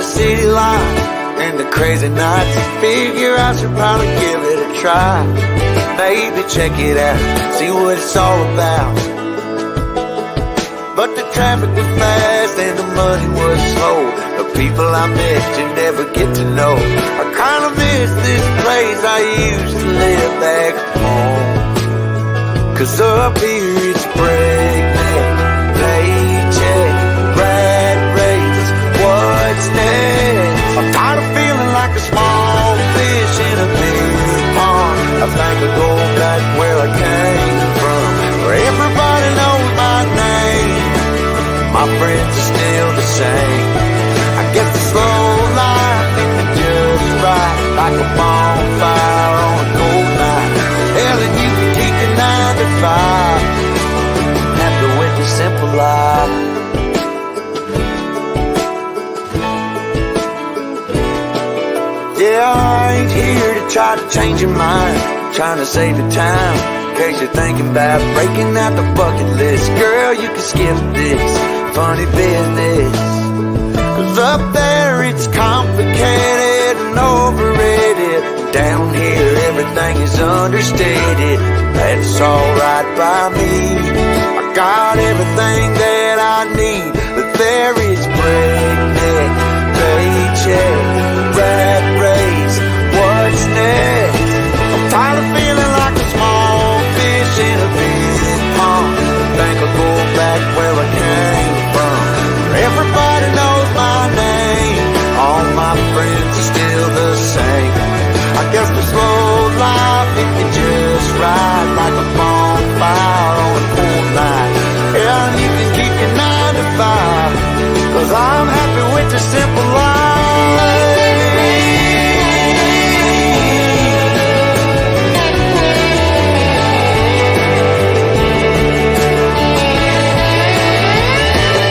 city lights and the crazy nights. Figure I should probably give it a try. Maybe check it out, see what it's all about. But the traffic was fast and the money was slow. The people I met you never get to know. I kinda miss this place I used to live back home. 'Cause up here it's breakneck, paycheck, rat race, what's next? I'm tired of feeling like a small fish in a big pond. I think I'll go back where I came from, where everybody knows my name. My friends are still the same. I guess the slow life is just right, like a bonfire on a cold night. Hell, and you can keep your 9 to 5, happy with the simple life. Yeah, I ain't here to try to change your mind, trying to save the time, in case you're thinking about breaking out the bucket list. Girl, you can skip this funny business, 'cause up there it's complicated and overrated. Down here everything is understated. That's alright by me. I got everything that I need, but there is breakneck, paycheck, rat race, what's next? I'm tired of feeling like a small fish in a big pond. I think I'll go back where I came from, where everybody knows my name. All my friends are still the same. I guess the slow life, it can just ride like a bonfire on a cold night. Yeah, and you can keep your 9 to 5, 'cause I'm happy with the simple life.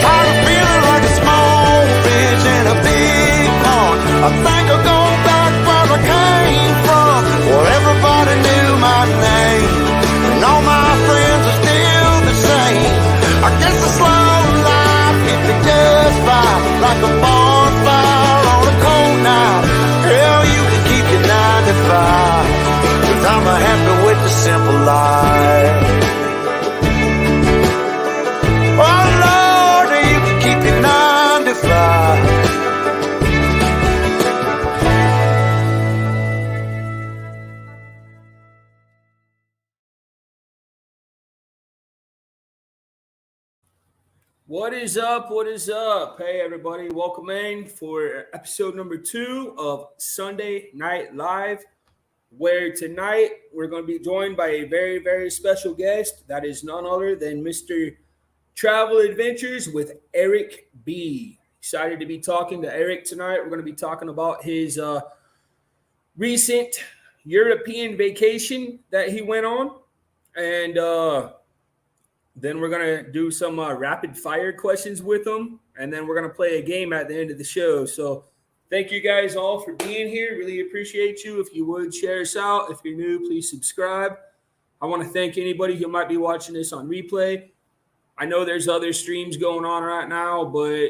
Tired of feeling like a small fish in a big pond. I think I'll go back where I came from, where everybody knew my name, and all my friends are still the same. I guess the slow life, if it just right, like a bonfire on a cold night. Hell, you can keep your 9 to 5, 'cause I'm happy with the simple life. Oh Lord, you can keep your 9 to 5. What is up? What is up? Hey, everybody. Welcome in for episode number 2 of Sunday Night Live, where tonight we're going to be joined by a very, very special guest. That is none other than Mr. Travel Adventures with Eric B. Excited to be talking to Eric tonight. We're going to be talking about his recent European vacation that he went on. And then we're going to do some rapid fire questions with him. And then we're going to play a game at the end of the show. So thank you guys all for being here. Really appreciate you. If you would, share us out. If you're new, please subscribe. I want to thank anybody who might be watching this on replay. I know there's other streams going on right now, but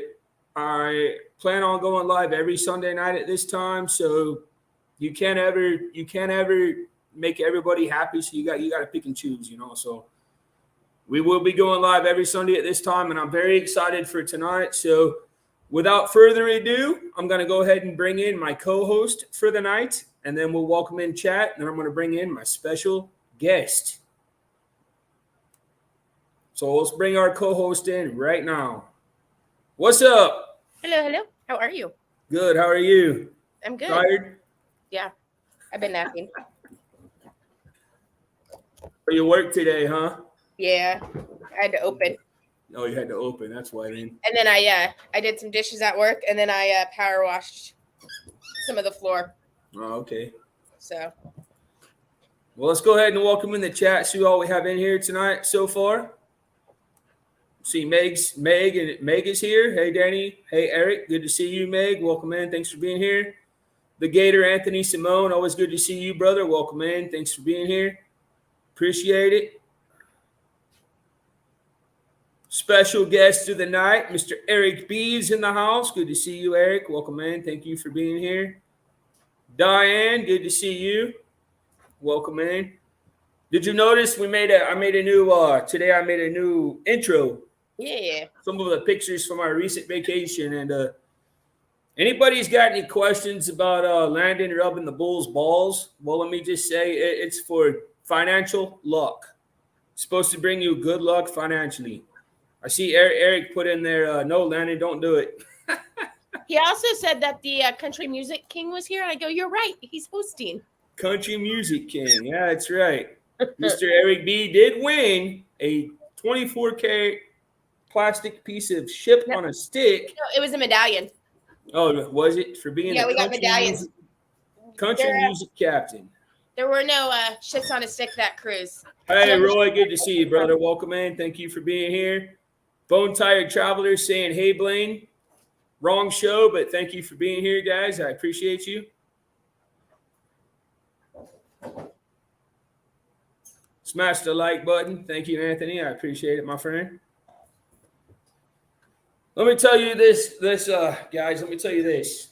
I plan on going live every Sunday night at this time. So you can't ever make everybody happy. So you got to pick and choose, So we will be going live every Sunday at this time, and I'm very excited for tonight. So without further ado, I'm going to go ahead and bring in my co-host for the night, and then we'll welcome in chat, and then I'm going to bring in my special guest. So let's bring our co-host in right now. What's up? Hello. How are you? Good. How are you? I'm good. Tired? Yeah, I've been napping. For your work today, huh? Yeah, I had to open. Oh, you had to open. That's why then. And then I did some dishes at work, and then I power washed some of the floor. Oh, okay. So. Well, let's go ahead and welcome in the chat. See all we have in here tonight so far. See Meg is here. Hey, Danny. Hey, Eric. Good to see you, Meg. Welcome in. Thanks for being here. The Gator, Anthony Simone. Always good to see you, brother. Welcome in. Thanks for being here. Appreciate it. Special guest of the night, Mr. Eric B is in the house. Good to see you, Eric. Welcome in. Thank you for being here. Diane, good to see you. Welcome in. Did you notice I made a new intro. Yeah. Some of the pictures from our recent vacation, and anybody's got any questions about Landon rubbing the bull's balls? Well, let me just say it's for financial luck. It's supposed to bring you good luck financially. I see Eric put in there, no, Landon, don't do it. He also said that the country music king was here. And I go, you're right. He's hosting. Country Music King. Yeah, that's right. Mr. Eric B did win a 24K plastic piece of ship on a stick. No, it was a medallion. Oh, was it? For being Yeah, we got medallions. Country music captain. There were no ships on a stick that cruise. Hey, Roy, good to see you, brother. Welcome in. Thank you for being here. Bone Tired Traveler saying, hey, Blaine. Wrong show, but thank you for being here, guys. I appreciate you. Smash the like button. Thank you, Anthony. I appreciate it, my friend. Let me tell you this, guys. Let me tell you this.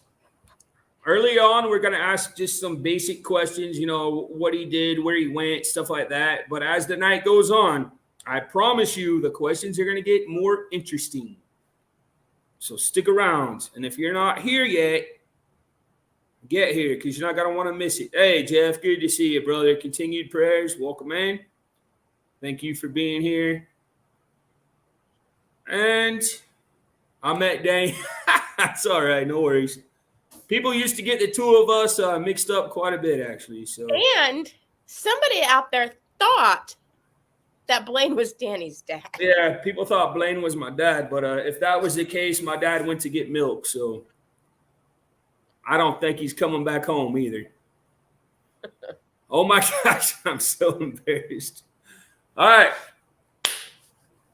Early on, we're going to ask just some basic questions, what he did, where he went, stuff like that. But as the night goes on, I promise you the questions are going to get more interesting. So stick around. And if you're not here yet, get here because you're not going to want to miss it. Hey, Jeff, good to see you, brother. Continued prayers. Welcome in. Thank you for being here. And I met Dane. That's all right. No worries. People used to get the two of us mixed up quite a bit, actually. So. And somebody out there thought that Blaine was Danny's dad. Yeah, people thought Blaine was my dad. But if that was the case, my dad went to get milk. So I don't think he's coming back home either. Oh, my gosh. I'm so embarrassed. All right.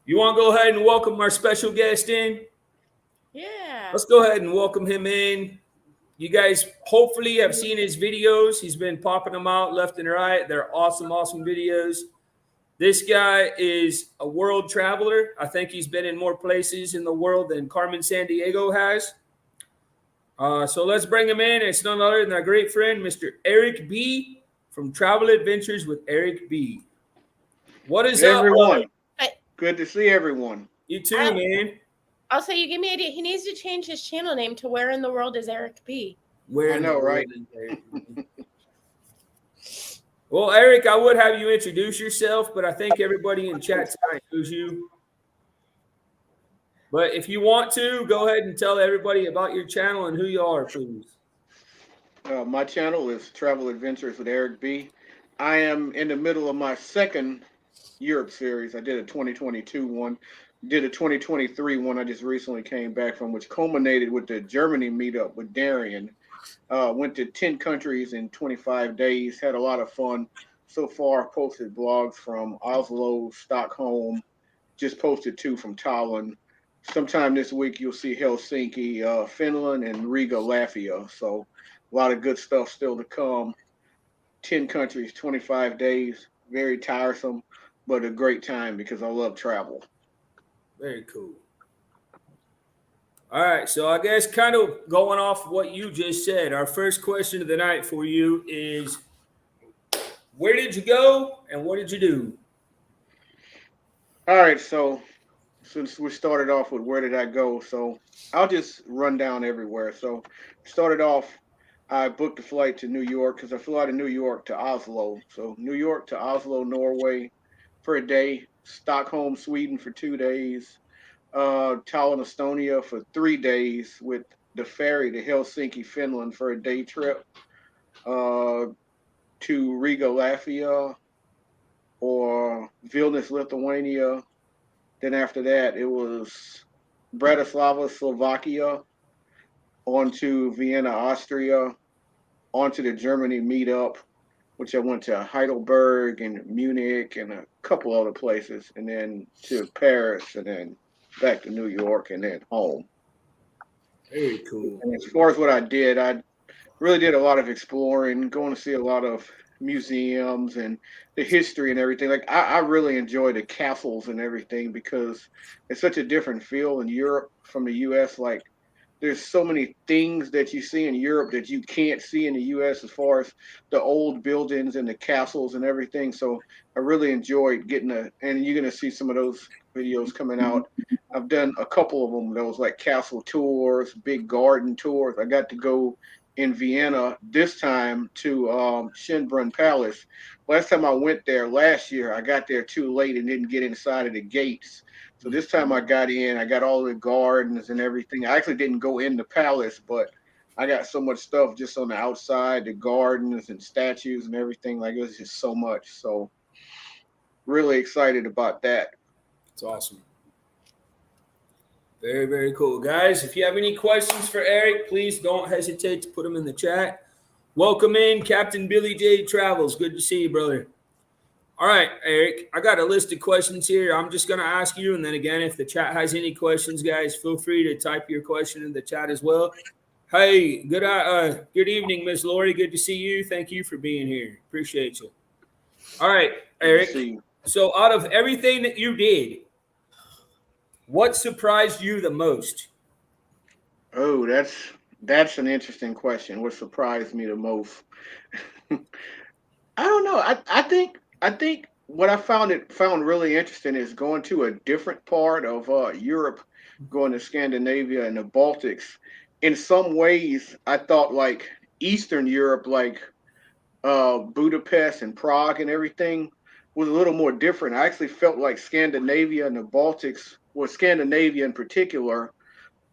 You want to go ahead and welcome our special guest in? Yeah. Let's go ahead and welcome him in. You guys hopefully have seen his videos. He's been popping them out left and right. They're awesome, awesome videos. This guy is a world traveler. I think he's been in more places in the world than Carmen Sandiego has. So let's bring him in. It's none other than our great friend, Mr. Eric B. from Travel Adventures with Eric B. What is up, everyone? Good to see everyone. You too, man. Also, you give me an idea. He needs to change his channel name to Where in the World is Eric B? Where I know, right? Well, Eric, I would have you introduce yourself, but I think everybody in chat tonight knows you. But if you want to, go ahead and tell everybody about your channel and who you are, please. My channel is Travel Adventures with Eric B. I am in the middle of my second Europe series. I did a 2022 one. Did a 2023 one I just recently came back from, which culminated with the Germany meetup with Darian. Went to 10 countries in 25 days. Had a lot of fun. So far, posted blogs from Oslo, Stockholm. Just posted 2 from Tallinn. Sometime this week, you'll see Helsinki, Finland, and Riga, Latvia. So a lot of good stuff still to come. 10 countries, 25 days. Very tiresome, but a great time because I love travel. Very cool. All right, so I guess kind of going off what you just said, our first question of the night for you is, where did you go and what did you do? All right, so since we started off with where did I go, so I'll just run down everywhere. So started off, I booked a flight to New York because I flew out of New York to Oslo. So New York to Oslo, Norway for a day, Stockholm, Sweden for 2 days, Tallinn, Estonia for 3 days with the ferry to Helsinki, Finland for a day trip, to Riga, Latvia, or Vilnius, Lithuania. Then after that, it was Bratislava, Slovakia, on to Vienna, Austria, on to the Germany meetup, which I went to Heidelberg and Munich and a couple other places, and then to Paris, and then back to New York, and then home. Very cool. And as far as what I did, I really did a lot of exploring, going to see a lot of museums and the history and everything. Like I really enjoy the castles and everything because it's such a different feel in Europe from the US. Like there's so many things that you see in Europe that you can't see in the US as far as the old buildings and the castles and everything. So I really enjoyed and you're going to see some of those videos coming out. I've done a couple of them, those like castle tours, big garden tours. I got to go in Vienna this time to Schönbrunn Palace. Last time I went there last year, I got there too late and didn't get inside of the gates. So this time I got in, I got all the gardens and everything. I actually didn't go in the palace, but I got so much stuff just on the outside, the gardens and statues and everything. Like it was just so much. So really excited about that. It's awesome. Very, very cool. Guys, if you have any questions for Eric, please don't hesitate to put them in the chat. Welcome in, Captain Billy J Travels. Good to see you, brother. All right, Eric, I got a list of questions here. I'm just going to ask you, and then again, if the chat has any questions, guys, feel free to type your question in the chat as well. Hey, good evening, Miss Lori. Good to see you. Thank you for being here. Appreciate you. All right, Eric. So out of everything that you did, what surprised you the most? Oh, that's an interesting question. What surprised me the most? I don't know. I think what I found really interesting is going to a different part of Europe, going to Scandinavia and the Baltics. In some ways, I thought like Eastern Europe, like Budapest and Prague and everything, was a little more different. I actually felt like Scandinavia and the Baltics, or Scandinavia in particular,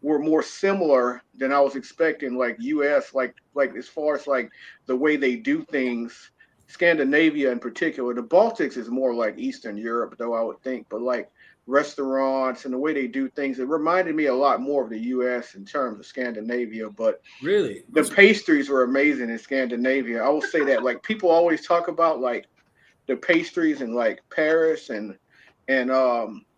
were more similar than I was expecting. Like US, like as far as like the way they do things. Scandinavia in particular, the Baltics is more like Eastern Europe, though I would think, but like restaurants and the way they do things, it reminded me a lot more of the US in terms of Scandinavia. But really, the pastries were amazing in Scandinavia. I will say that. Like people always talk about like the pastries in like Paris and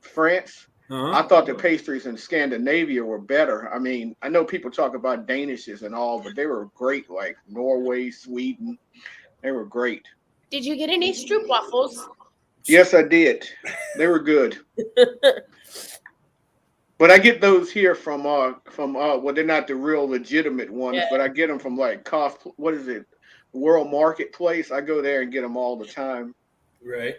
France. I thought the pastries in Scandinavia were better. I mean, I know people talk about Danishes and all, but they were great. Like Norway, Sweden, they were great. Did you get any Stroop waffles? Yes, I did. They were good. But I get those here from well, they're not the real legitimate ones, but I get them from like what is it? World Marketplace. I go there and get them all the time. Right.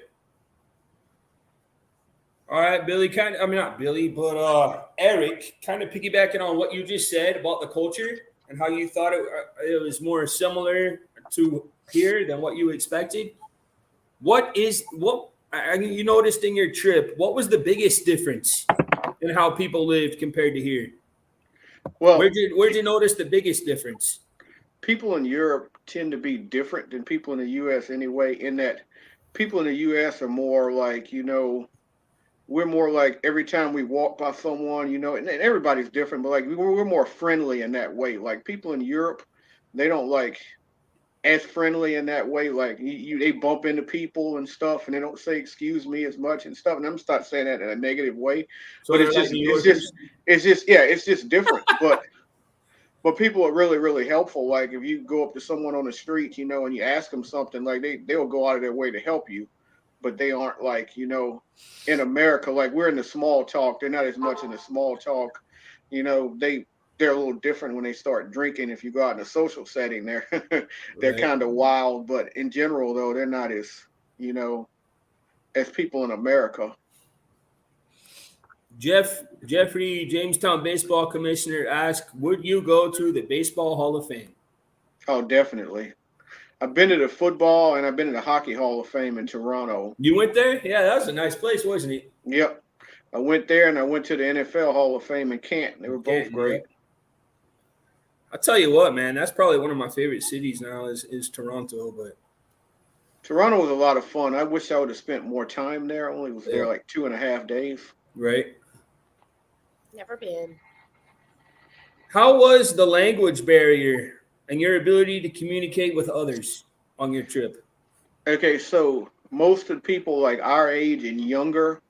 All right, Billy, not Billy, but Eric, kind of piggybacking on what you just said about the culture and how you thought it was more similar to here than what you expected. What you noticed in your trip? What was the biggest difference in how people lived compared to here? Well, where'd you notice the biggest difference? People in Europe tend to be different than people in the U.S. anyway, in that people in the U.S. are more like, we're more like every time we walk by someone, and everybody's different, but like we're more friendly in that way. Like people in Europe, they don't like as friendly in that way. Like they bump into people and stuff, and they don't say excuse me as much and stuff. And I'm not saying that in a negative way, so but it's just different. But people are really, really helpful. Like if you go up to someone on the street, and you ask them something, like they'll go out of their way to help you. But they aren't like, in America, like we're in the small talk. They're not as much in the small talk. They're a little different when they start drinking. If you go out in a social setting, they're kind of wild. But in general, though, they're not as, as people in America. Jeffrey, Jamestown baseball commissioner, asked, would you go to the Baseball Hall of Fame? Oh, definitely. I've been to the football and I've been to the Hockey Hall of Fame in Toronto. You went there? Yeah, that was a nice place, wasn't it? Yep. I went there and I went to the NFL Hall of Fame in Canton. They were both great. I'll tell you what, man, that's probably one of my favorite cities now is Toronto. But Toronto was a lot of fun. I wish I would have spent more time there. I only was there like 2.5 days. Right. Never been. How was the language barrier and your ability to communicate with others on your trip? Okay, so most of the people like our age and younger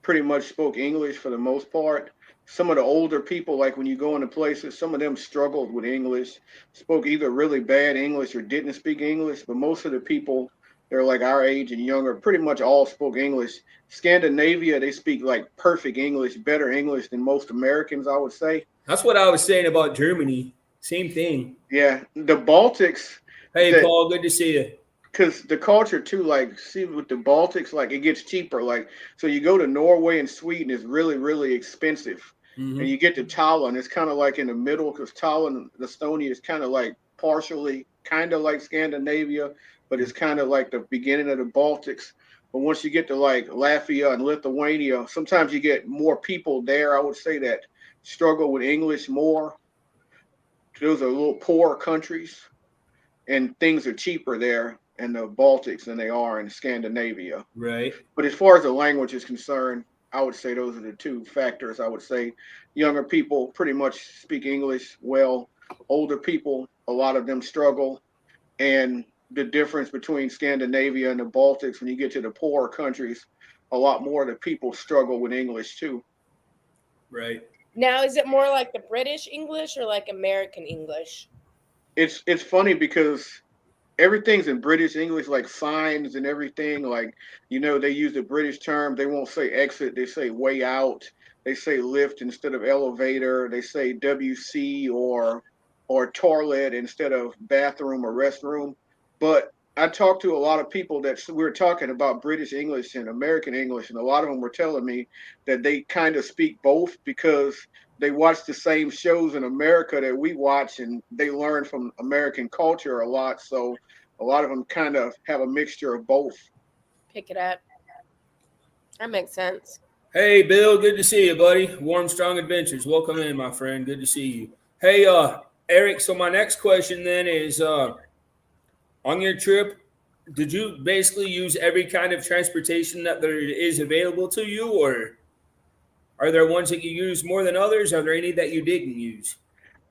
pretty much spoke English for the most part. some of the older people, like when you go into places, some of them struggled with English, spoke either really bad English or didn't speak English. But most of the people, they're like our age and younger, pretty much all spoke English. Scandinavia, they speak like perfect English, better English than most Americans, I would say. That's what I was saying about Germany. Same thing. Yeah, the Baltics, Hey, that Paul, good to see you. because the culture too, like, see, with the Baltics, like, it gets cheaper. Like, so you go to Norway and Sweden, it's really, really expensive. And Hmm. you get to Tallinn, it's kind of like in the middle, because Tallinn, Estonia, is kind of like partially kind of like Scandinavia, but it's kind of like the beginning of the Baltics. But once you get to like Latvia and Lithuania, sometimes you get more people there, I would say, that struggle with English more. Those are little poor countries, and things are cheaper there in the Baltics than they are in Scandinavia. Right. But as far as the language is concerned, I would say those are the two factors. I would say younger people pretty much speak English well. Older people, a lot of them struggle. And the difference between Scandinavia and the Baltics, when you get to the poorer countries, a lot more of the people struggle with English too. Right. Now, is it more like the British English or like American English? It's funny because everything's in British English, like signs and everything. Like, they use the British term. They won't say exit, they say way out. They say lift instead of elevator. They say WC or toilet instead of bathroom or restroom. But I talked to a lot of people that we were talking about British English and American English, and a lot of them were telling me that they kind of speak both because they watch the same shows in America that we watch, and they learn from American culture a lot. So a lot of them kind of have a mixture of both. Pick it up. That makes sense. Hey, Bill, good to see you, buddy. Warm Strong Adventures. Welcome in, my friend. Good to see you. Hey, Eric, so my next question then is on your trip, did you basically use every kind of transportation that there is available to you, or are there ones that you use more than others? Are there any that you didn't use?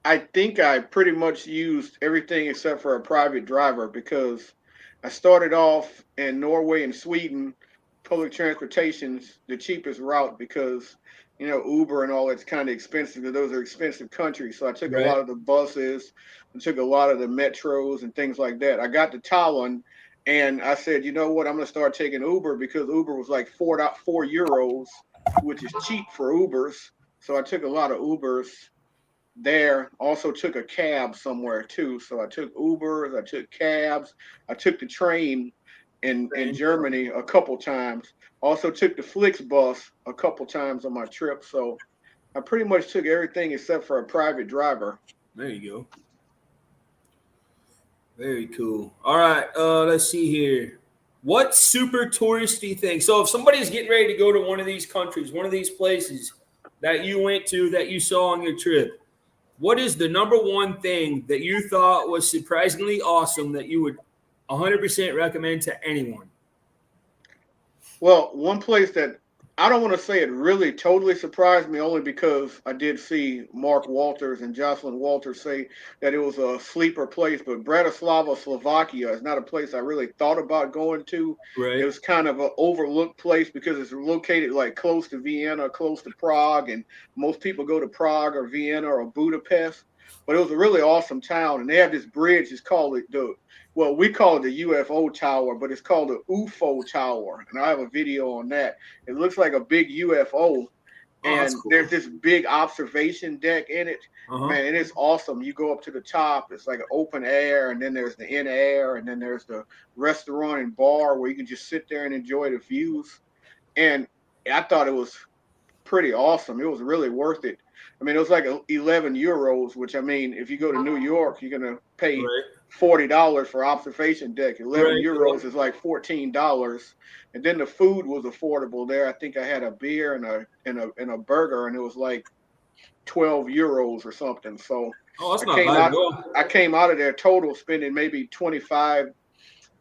I think I pretty much used everything except for a private driver because I started off in Norway and Sweden. Public transportation's the cheapest route because Uber and all that's kind of expensive because those are expensive countries. So I took a Right. lot of the buses, I took a lot of the metros and things like that. I got to Tallinn and I said, you know what, I'm gonna start taking Uber because Uber was like €4, which is cheap for Ubers. So I took a lot of Ubers there. Also took a cab somewhere too. So I took Ubers, I took cabs, I took the train in Germany a couple times. Also took the Flixbus a couple times on my trip. So I pretty much took everything except for a private driver. There you go. Very cool. All right, let's see here. What super touristy thing? So if somebody's getting ready to go to one of these countries, one of these places that you went to that you saw on your trip, what is the number one thing that you thought was surprisingly awesome that you would 100% recommend to anyone? Well, one place that I don't want to say it really totally surprised me only because I did see Mark Walters and Jocelyn Walters say that it was a sleeper place, but Bratislava, Slovakia is not a place I really thought about going to. It Right. was kind of an overlooked place because it's located like close to Vienna, close to Prague, and most people go to Prague or Vienna or Budapest. But it was a really awesome town, and they have this bridge. It's called we call it the UFO tower, but it's called the UFO tower, and I have a video on that. It looks like a big UFO, Oh, that's and cool. there's this big observation deck in it. Uh-huh. Man, and it's awesome. You go up to the top, it's like an open air, and then there's the in air, and then there's the restaurant and bar where you can just sit there and enjoy the views. And I thought it was pretty awesome. It was really worth it. I mean, it was like 11 euros, which I mean, if you go to New York, you're gonna pay Right. $40 for observation deck. 11 Right. euros is like $14, and then the food was affordable there. I think I had a beer and a burger, and it was like 12 euros or something. So Oh, that's I not came bad out at all. I came out of there total spending maybe 25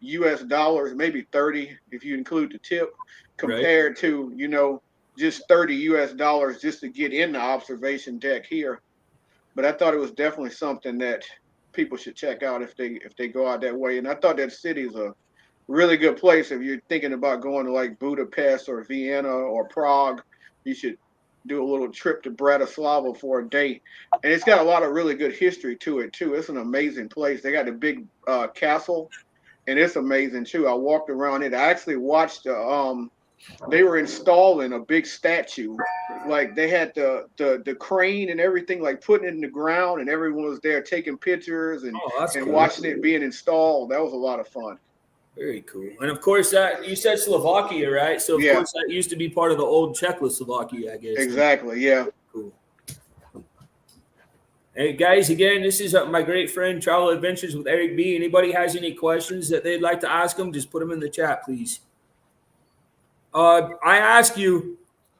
US dollars, maybe 30 if you include the tip, Right. compared to just 30 US dollars just to get in the observation deck here. But I thought it was definitely something that people should check out if they go out that way. And I thought that city is a really good place if you're thinking about going to like Budapest or Vienna or Prague. You should do a little trip to Bratislava for a day, and it's got a lot of really good history to it too. It's an amazing place. They got a big castle, and it's amazing too. I walked around it. I actually watched they were installing a big statue. Like they had the crane and everything, like putting it in the ground, and everyone was there taking pictures and that's cool. watching it being installed. That was a lot of fun. Very cool. And of course, that you said Slovakia, right? So of course that used to be part of the old Czechoslovakia, I guess. Exactly. Yeah. Cool. Hey guys, again, this is my great friend Travel Adventures with Eric B. Anybody has any questions that they'd like to ask him, just put them in the chat, please. I ask you,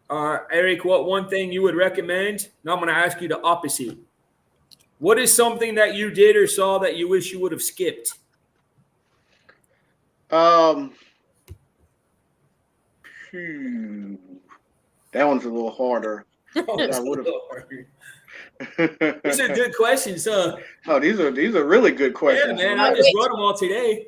Eric, what one thing you would recommend? Now I'm going to ask you the opposite. What is something that you did or saw that you wish you would have skipped? That one's a little harder. These are good questions, huh? Oh, these are really good questions. Yeah, man, I just wrote them all today.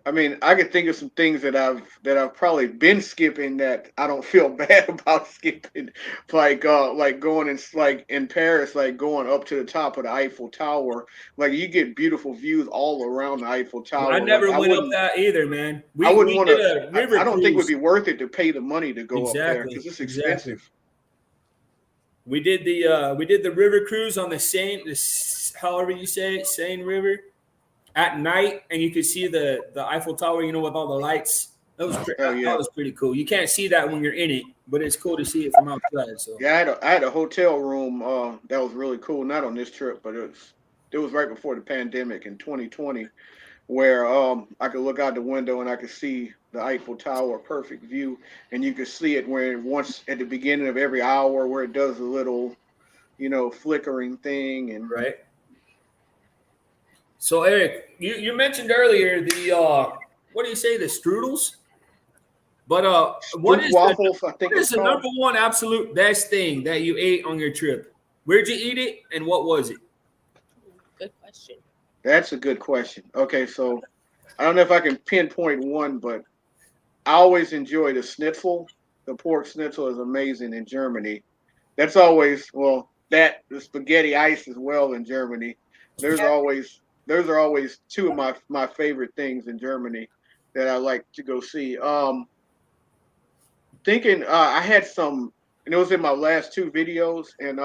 I mean, I could think of some things that I've probably been skipping that I don't feel bad about skipping, like going in Paris, like going up to the top of the Eiffel Tower. Like you get beautiful views all around the Eiffel Tower. I never went up that either, man. I wouldn't want to. I don't think it would be worth it to pay the money to go up there because it's expensive. Exactly. We did the river cruise on the Seine, however you say it, Seine River, at night, and you could see the Eiffel Tower, with all the lights. That was pretty cool. You can't see that when you're in it, but it's cool to see it from outside. So yeah, I had a hotel room that was really cool. Not on this trip, but it was right before the pandemic in 2020, where I could look out the window and I could see the Eiffel Tower, perfect view, and you could see it once at the beginning of every hour where it does a little, flickering thing and right. So Eric, you mentioned earlier the what do you say, the strudels? But what is waffles? I think what is the number one absolute best thing that you ate on your trip? Where'd you eat it, and what was it? Good question. That's a good question. Okay, so I don't know if I can pinpoint one, but I always enjoy the schnitzel. The pork schnitzel is amazing in Germany. That's always the spaghetti ice as well in Germany. Those are always two of my favorite things in Germany that I like to go see. Thinking I had some, and it was in my last two videos in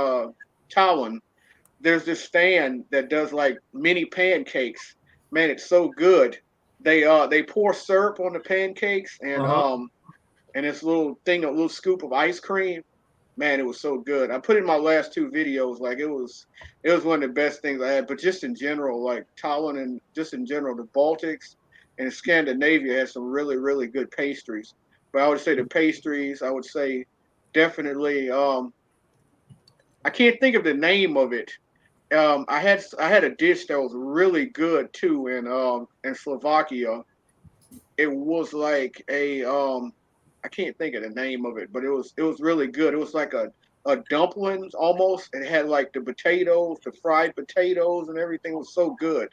Tallinn. There's this stand that does like mini pancakes. Man, it's so good. They pour syrup on the pancakes and this little scoop of ice cream. Man, it was so good. I put it in my last two videos. Like it was one of the best things I had. But just in general, like Tallinn and just in general, the Baltics and Scandinavia had some really, really good pastries. But I would say the pastries, I would say definitely. I can't think of the name of it. I had a dish that was really good too in Slovakia. It was like a I can't think of the name of it, but it was really good. It was like a dumplings almost. It had like the potatoes, the fried potatoes, and everything was so good.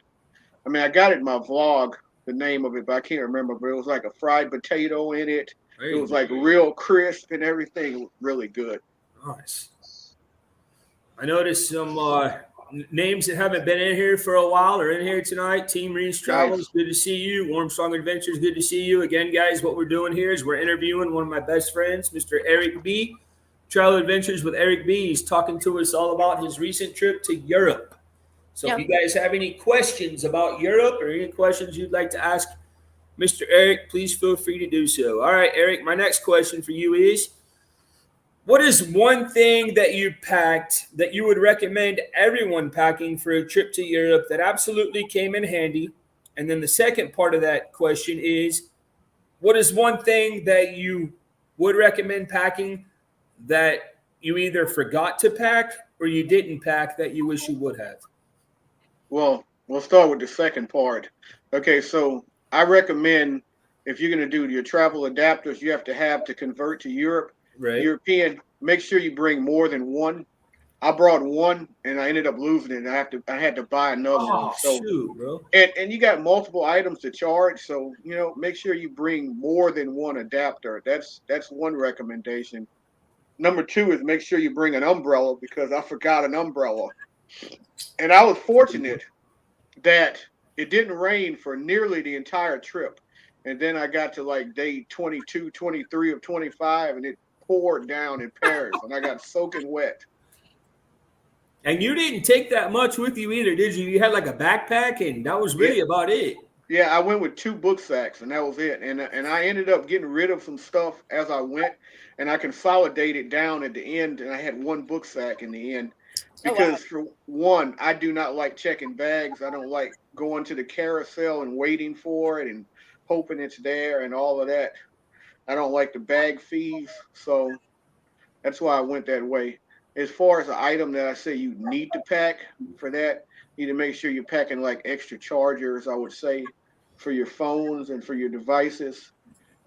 I mean, I got it in my vlog, the name of it, but I can't remember. But it was like a fried potato in it. It was like real crisp and everything. It was really good. Nice. I noticed some names that haven't been in here for a while are in here tonight. Team Reed's Travels, nice. Good to see you. Warmstrong Adventures, good to see you. Again, guys, what we're doing here is we're interviewing one of my best friends, Mr. Eric B. Travel Adventures with Eric B. He's talking to us all about his recent trip to Europe. So if you guys have any questions about Europe or any questions you'd like to ask Mr. Eric, please feel free to do so. All right, Eric, my next question for you is, what is one thing that you packed that you would recommend everyone packing for a trip to Europe that absolutely came in handy? And then the second part of that question is, what is one thing that you would recommend packing that you either forgot to pack or you didn't pack that you wish you would have? Well, we'll start with the second part. Okay, so I recommend if you're going to do your travel adapters, you have to convert to Europe. Right. European, make sure you bring more than one. I brought one and I ended up losing it. And I had to buy another one. So, shoot, bro. And you got multiple items to charge. So, make sure you bring more than one adapter. That's one recommendation. Number 2 is make sure you bring an umbrella because I forgot an umbrella. And I was fortunate that it didn't rain for nearly the entire trip. And then I got to like day 22, 23 of 25, and it poured down in Paris, and I got soaking wet. And you didn't take that much with you either, did you? You had like a backpack, and that was really about it. Yeah, I went with 2 book sacks, and that was it. And I ended up getting rid of some stuff as I went, and I consolidated down at the end, and I had 1 book sack in the end. Because for one, I do not like checking bags. I don't like going to the carousel and waiting for it and hoping it's there and all of that. I don't like the bag fees, so that's why I went that way. As far as the item that I say you need to pack for that, you need to make sure you're packing like extra chargers, I would say, for your phones and for your devices,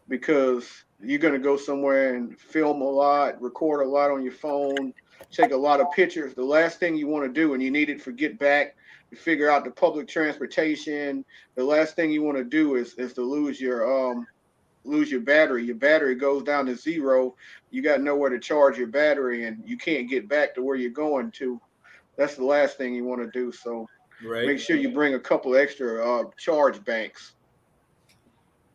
because you're going to go somewhere and film a lot, record a lot on your phone, take a lot of pictures. The last thing you want to do, and you need it for get back, you figure out the public transportation. The last thing you want to do is to lose your battery. Your battery goes down to 0. You got nowhere to charge your battery, and you can't get back to where you're going to. That's the last thing you want to do. So make sure you bring a couple extra charge banks.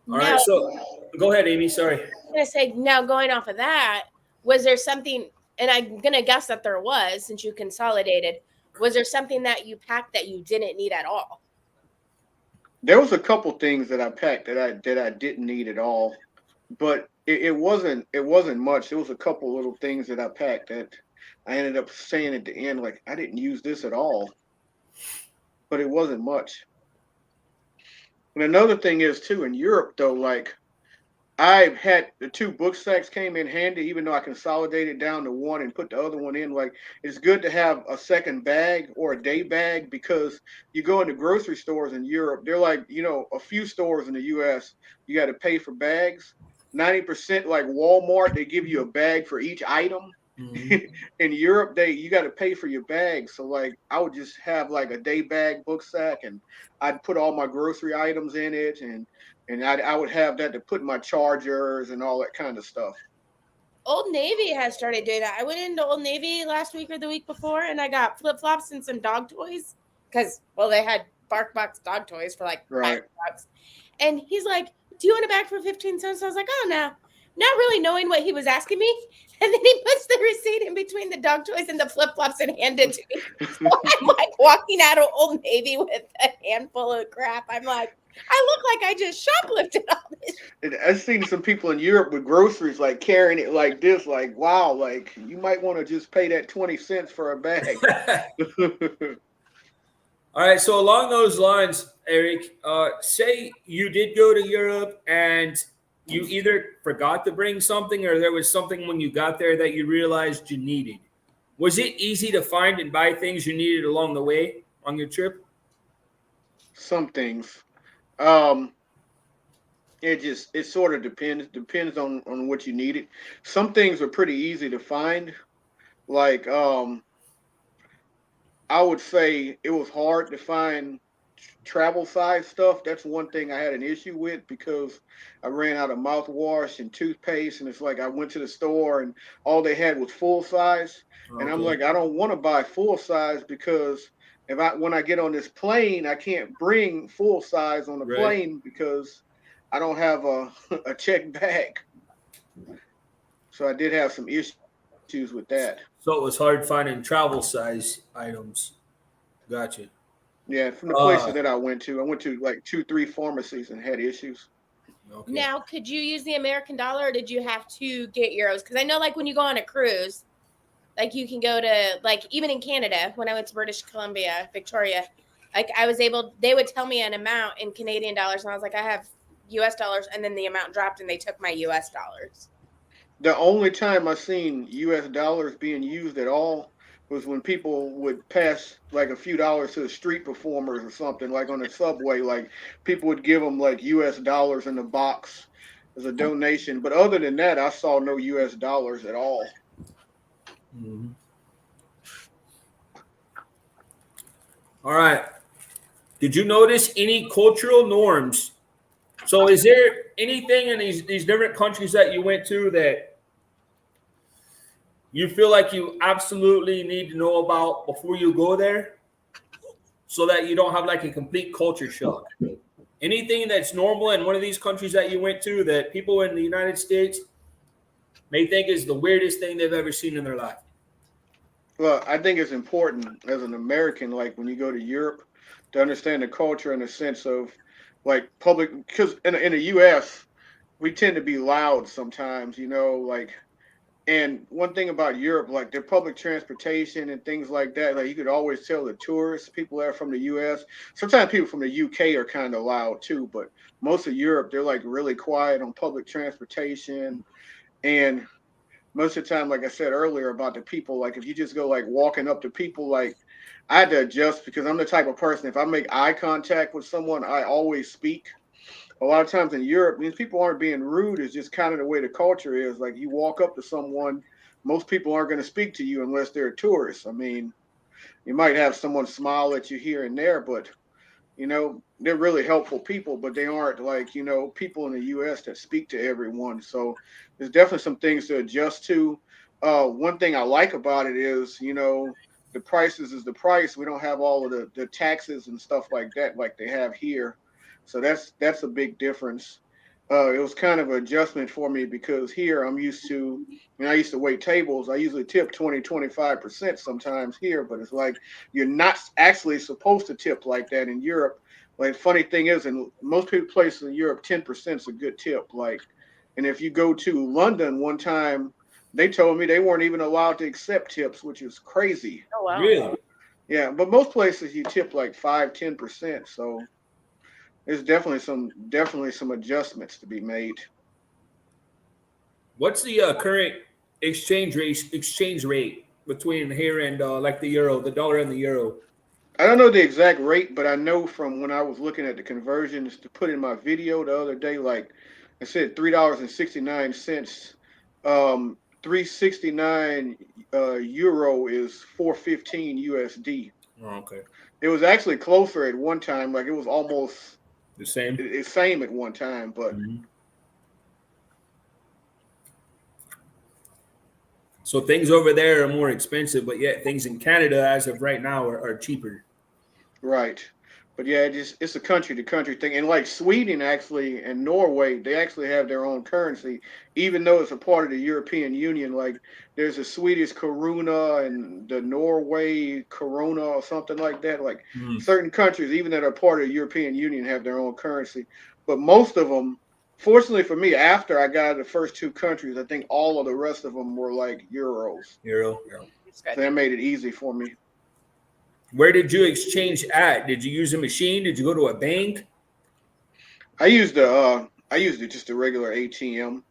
All right. So go ahead, Amy. Sorry. I was going to say, now going off of that, was there something, and I'm going to guess that there was, since you consolidated, was there something that you packed that you didn't need at all? There was a couple things that I packed that I didn't need at all, but it wasn't much. There was a couple little things that I packed that I ended up saying at the end, like, I didn't use this at all, but it wasn't much. And another thing is too, in Europe though, like, I've had the 2 book sacks came in handy, even though I consolidated down to 1 and put the other one in. Like, it's good to have a second bag or a day bag, because you go into grocery stores in Europe, they're like, a few stores in the US, you got to pay for bags. 90%, like Walmart, they give you a bag for each item. Mm-hmm. In Europe, you got to pay for your bag. So like, I would just have like a day bag book sack, and I'd put all my grocery items in it, and I would have that to put my chargers and all that kind of stuff. Old Navy has started doing that. I went into Old Navy last week or the week before, and I got flip-flops and some dog toys because, they had BarkBox dog toys for like $5. And he's like, do you want a bag for 15 cents? I was like, oh, no. Not really knowing what he was asking me. And then he puts the receipt in between the dog toys and the flip-flops and handed it to me. So I'm like walking out of Old Navy with a handful of crap. I'm like, I look like I just shoplifted all this. And I've seen some people in Europe with groceries, like carrying it like this, like, wow, like you might want to just pay that 20 cents for a bag. All right. So along those lines, Eric, say you did go to Europe and you either forgot to bring something or there was something when you got there that you realized you needed. Was it easy to find and buy things you needed along the way on your trip? Some things. It sort of depends on what you needed. Some things are pretty easy to find. Like, I would say it was hard to find travel size stuff. That's one thing I had an issue with, because I ran out of mouthwash and toothpaste, and it's like I went to the store and all they had was full size. Okay. And I'm like, I don't want to buy full size, because when I get on this plane, I can't bring full size on the plane because I don't have a checked bag. So I did have some issues with that. So it was hard finding travel size items. Gotcha. Yeah, from the places that I went to like 2-3 pharmacies and had issues. Okay. Now, could you use the American dollar, or did you have to get euros? Because I know, like, when you go on a cruise, like, you can go to, like, even in Canada, when I went to British Columbia, Victoria, like, they would tell me an amount in Canadian dollars, and I was like, I have US dollars, and then the amount dropped, and they took my US dollars. The only time I seen US dollars being used at all was when people would pass like a few dollars to the street performers or something, like on the subway. Like, people would give them like US dollars in the box as a donation. But other than that, I saw no US dollars at all. Mm-hmm. All right. Did you notice any cultural norms? So is there anything in these different countries that you went to that you feel like you absolutely need to know about before you go there so that you don't have like a complete culture shock? Anything that's normal in one of these countries that you went to that people in the United States may think is the weirdest thing they've ever seen in their life? Well, I think it's important as an American, like when you go to Europe, to understand the culture in the sense of like public, because in the U.S., we tend to be loud sometimes, like, and one thing about Europe, like their public transportation and things like that, like you could always tell the tourists, people that are from the U.S., sometimes people from the U.K. are kind of loud too, but most of Europe, they're like really quiet on public transportation. And most of the time, like I said earlier about the people, like if you just go like walking up to people, like I had to adjust because I'm the type of person, if I make eye contact with someone, I always speak. A lot of times in Europe, these people aren't being rude. It's just kind of the way the culture is. Like you walk up to someone, most people aren't going to speak to you unless they're a tourist. I mean, you might have someone smile at you here and there, but they're really helpful people, but they aren't like, people in the US that speak to everyone. So there's definitely some things to adjust to. One thing I like about it is, the prices is the price. We don't have all of the taxes and stuff like that, like they have here. So that's a big difference. It was kind of an adjustment for me because here I'm used to, I used to wait tables. I usually tip 20-25% sometimes here, but it's like you're not actually supposed to tip like that in Europe. Like, funny thing is, in most people places in Europe, 10% is a good tip. Like, and if you go to London one time, they told me they weren't even allowed to accept tips, which is crazy. Oh wow. Really? Yeah, but most places you tip like 5-10%. So there's definitely some adjustments to be made. What's the current exchange rate between here and like the euro, the dollar and the euro? I don't know the exact rate, but I know from when I was looking at the conversions to put in my video the other day, like I said, $3.69. 369 euro is 415 USD. Oh, okay. It was actually closer at one time, like it was almost The same. it's same at one time, but So things over there are more expensive, but yet things in Canada as of right now are cheaper. right. But yeah, it's a country to country thing. And like Sweden actually and Norway, they actually have their own currency, even though it's a part of the European Union. Like there's a Swedish koruna and the Norway corona or something like that. Like certain countries, even that are part of the European Union, have their own currency. But most of them, fortunately for me, after I got the first two countries, I think all of the rest of them were like euros. Euro. So that made it easy for me. Where did you exchange at? Did you use a machine? Did you go to a bank? I used just a regular ATM.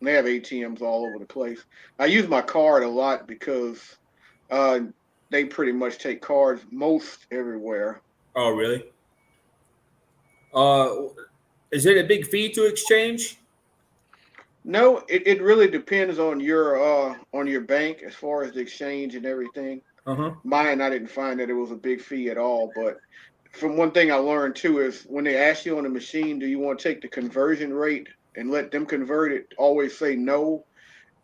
They have ATMs all over the place. I use my card a lot because they pretty much take cards most everywhere. Oh, really? Is it a big fee to exchange? No, it really depends on your bank as far as the exchange and everything. Mine, I didn't find that it was a big fee at all. But from one thing I learned too is when they ask you on the machine, do you want to take the conversion rate and let them convert it? Always say no,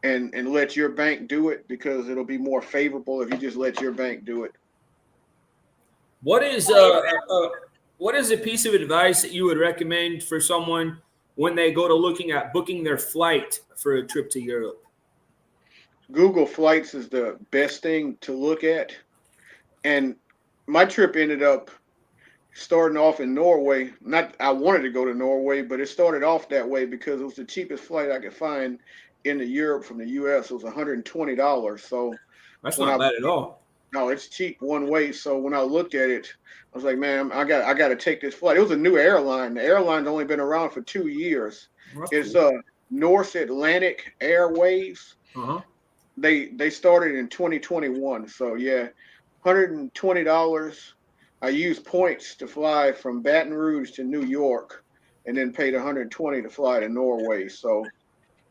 and let your bank do it because it'll be more favorable if you just let your bank do it. What is a piece of advice that you would recommend for someone when they go to looking at booking their flight for a trip to Europe? Google Flights is the best thing to look at. And my trip ended up starting off in Norway. Not I wanted to go to Norway, but it started off that way because it was the cheapest flight I could find into Europe from the US. It was $120. So that's not bad at all. No, it's cheap one way. So when I looked at it, I was like, man, I got to take this flight. It was a new airline. The airline's only been around for 2 years. It's North Atlantic Airways. They started in 2021. So yeah, $120. I used points to fly from Baton Rouge to New York and then paid $120 to fly to Norway. So,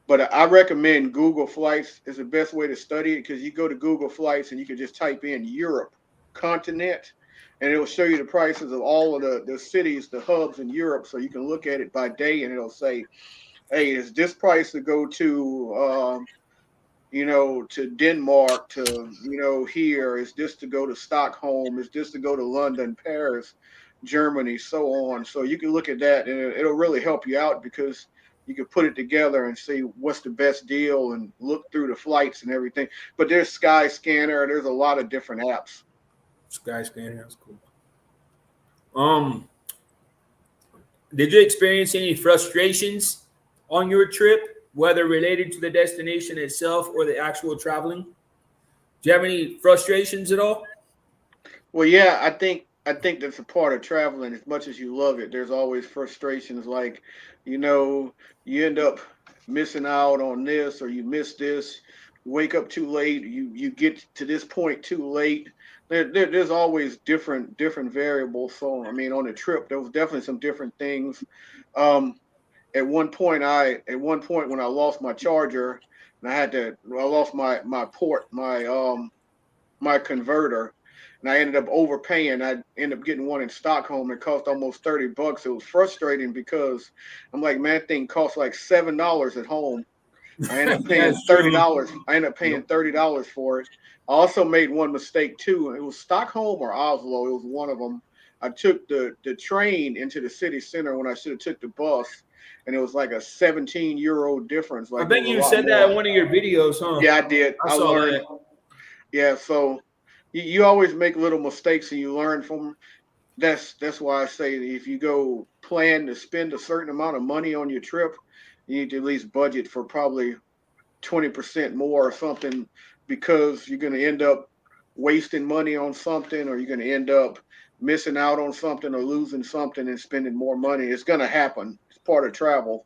but I recommend Google Flights is the best way to study it because you go to Google Flights and you can just type in Europe continent and it'll show you the prices of all of the cities, the hubs in Europe. So you can look at it by day and it'll say, hey, is this price to go to to Denmark, to, here. Is this to go to Stockholm? Is this to go to London, Paris, Germany, so on? So you can look at that, and it'll really help you out because you can put it together and see what's the best deal and look through the flights and everything. But there's Skyscanner. There's a lot of different apps. Skyscanner, that's cool. Did you experience any frustrations on your trip, whether related to the destination itself or the actual traveling? Do you have any frustrations at all? Well, yeah, I think that's a part of traveling. As much as you love it, there's always frustrations. Like, you end up missing out on this, or you miss this. Wake up too late. You get to this point too late. There's always different variables. So I mean, on the trip, there was definitely some different things. At one point when I lost my charger, and I lost my port, my converter, and I ended up overpaying. I ended up getting one in Stockholm. It cost almost $30. It was frustrating because I'm like, man, that thing costs like $7 at home. I ended up paying $30. I ended up paying $30 for it. I also made one mistake too. It was Stockholm or Oslo. It was one of them. I took the train into the city center when I should have took the bus, and it was like a 17-euro difference. Like, I bet you said that in one of your videos, huh? Yeah, I did. I saw learned. that. Yeah, so you always make little mistakes and you learn from them. That's why I say that if you go plan to spend a certain amount of money on your trip, you need to at least budget for probably 20% more or something, because you're going to end up wasting money on something, or you're going to end up missing out on something or losing something and spending more money. It's going to happen. It's part of travel.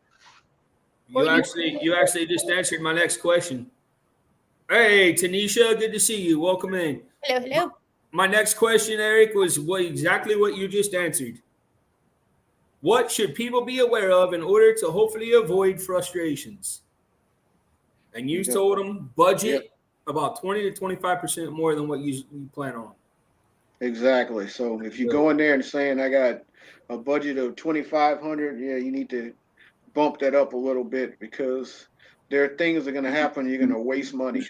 You actually just answered my next question. Hey, Tanisha, good to see you. Welcome in. Hello. My next question, Eric, was exactly what you just answered. What should people be aware of in order to hopefully avoid frustrations? And you told them budget about 20 to 25% more than what you plan on. Exactly. So if you go in there and saying I got a budget of $2,500, you need to bump that up a little bit, because there are things that are going to happen. You're going to waste money.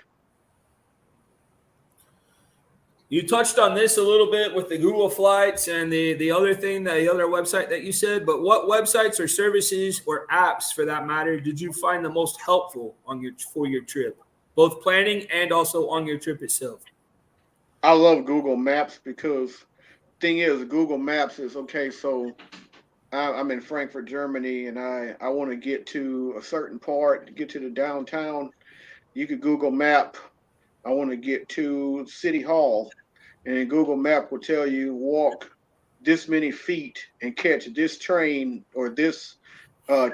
You touched on this a little bit with the Google Flights and the other website that you said, but what websites or services or apps, for that matter, did you find the most helpful for your trip, both planning and also on your trip itself? I love Google Maps, because thing is, Google Maps is okay. So I'm in Frankfurt, Germany, and I want to get to a certain part, to get to the downtown. You could Google Map, I want to get to City Hall, and Google Map will tell you walk this many feet and catch this train or this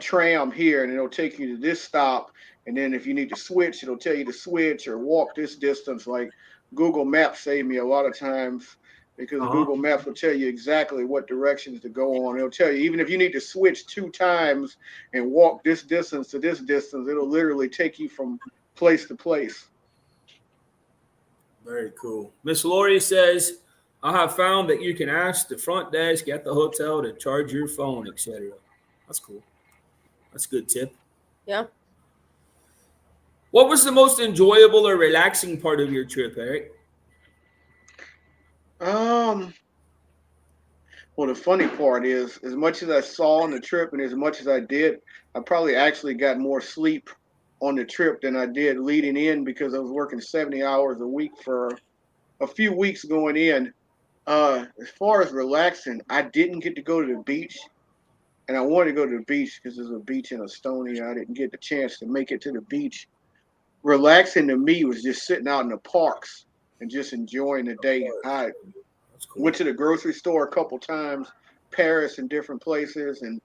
tram here, and it'll take you to this stop. And then if you need to switch, it'll tell you to switch or walk this distance. Like, Google Maps saved me a lot of times, because Google Maps will tell you exactly what directions to go on. It'll tell you, even if you need to switch 2 times and walk this distance to this distance, it'll literally take you from place to place. Very cool. Miss Lori says, I have found that you can ask the front desk at the hotel to charge your phone, etc. That's cool. That's a good tip. Yeah. What was the most enjoyable or relaxing part of your trip, Eric? Well, the funny part is, as much as I saw on the trip and as much as I did, I probably actually got more sleep on the trip than I did leading in, because I was working 70 hours a week for a few weeks going in. As far as relaxing, I didn't get to go to the beach, and I wanted to go to the beach because there's a beach in Estonia. I didn't get the chance to make it to the beach. Relaxing to me was just sitting out in the parks and just enjoying the day. I went to the grocery store a couple times, Paris and different places, and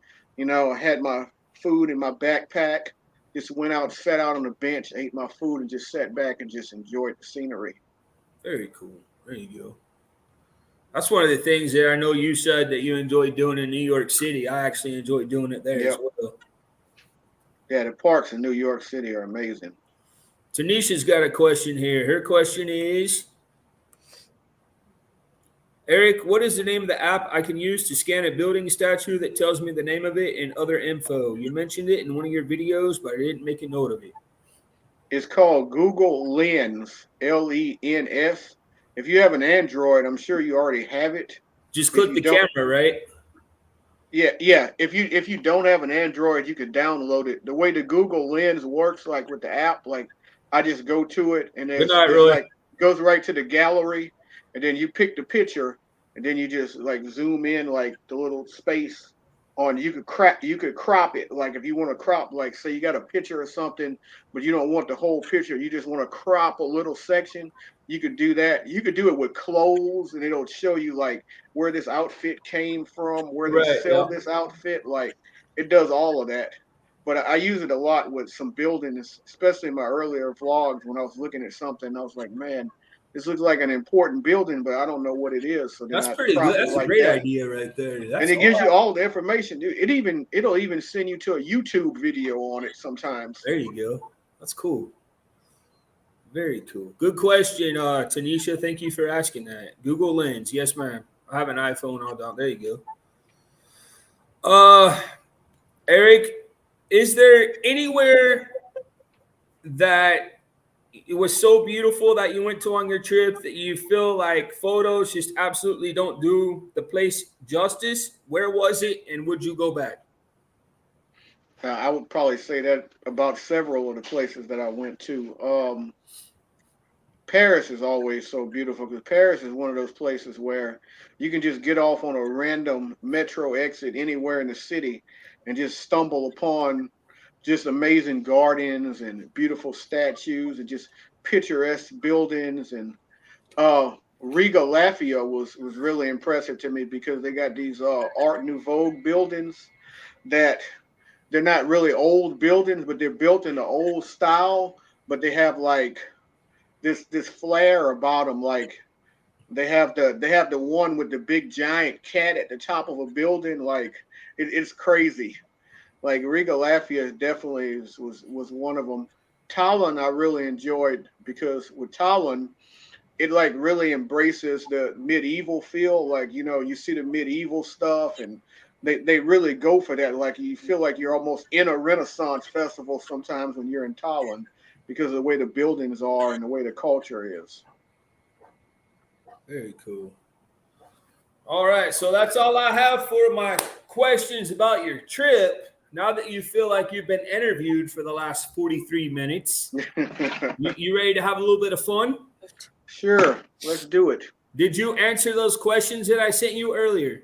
I had my food in my backpack. Just went out, sat out on the bench, ate my food, and just sat back and just enjoyed the scenery. Very cool. There you go. That's one of the things there. I know you said that you enjoyed doing in New York City. I actually enjoyed doing it there as well. Yeah, the parks in New York City are amazing. Tanisha's got a question here. Her question is, Eric, what is the name of the app I can use to scan a building statue that tells me the name of it and other info? You mentioned it in one of your videos, but I didn't make a note of it. It's called Google Lens, Lens. If you have an Android, I'm sure you already have it. Just If click you the don't, camera, right? yeah. If you don't have an Android, you could download it. The way the Google Lens works, like with the app, like I just go to it and Good night, there's Roy. like goes right to the gallery, and then you pick the picture, and then you just like zoom in like the little space on. You could crop it. Like if you want to crop, like say you got a picture or something, but you don't want the whole picture, you just want to crop a little section. You could do that. You could do it with clothes, and it'll show you like where this outfit came from, where they Right. sell Yeah. this outfit. Like it does all of that. But I use it a lot with some buildings, especially in my earlier vlogs when I was looking at something. I was like, man, this looks like an important building, but I don't know what it is. So then That's I pretty good. crop it That's a like great that. idea right there. And That's it gives you awesome. all the information. It'll even send you to a YouTube video on it sometimes. There you go. That's cool. Very cool. Good question, Tanisha. Thank you for asking that. Google Lens. Yes, ma'am. I have an iPhone all down. There you go. Eric, is there anywhere that it was so beautiful that you went to on your trip that you feel like photos just absolutely don't do the place justice? Where was it, and would you go back? I would probably say that about several of the places that I went to. Paris is always so beautiful because Paris is one of those places where you can just get off on a random metro exit anywhere in the city and just stumble upon just amazing gardens and beautiful statues and just picturesque buildings. And Riga Latvia was really impressive to me because they got these Art Nouveau buildings that they're not really old buildings, but they're built in the old style, but they have like this flair about them. Like they have the one with the big giant cat at the top of a building. Like it's crazy. Like Riga Latvia definitely was one of them. Tallinn I really enjoyed because with Tallinn it like really embraces the medieval feel. Like you see the medieval stuff and they really go for that. Like you feel like you're almost in a Renaissance festival sometimes when you're in Tallinn because of the way the buildings are and the way the culture is. Very cool. All right, so that's all I have for my questions about your trip. Now that you feel like you've been interviewed for the last 43 minutes, you ready to have a little bit of fun? Sure, let's do it. Did you answer those questions that I sent you earlier?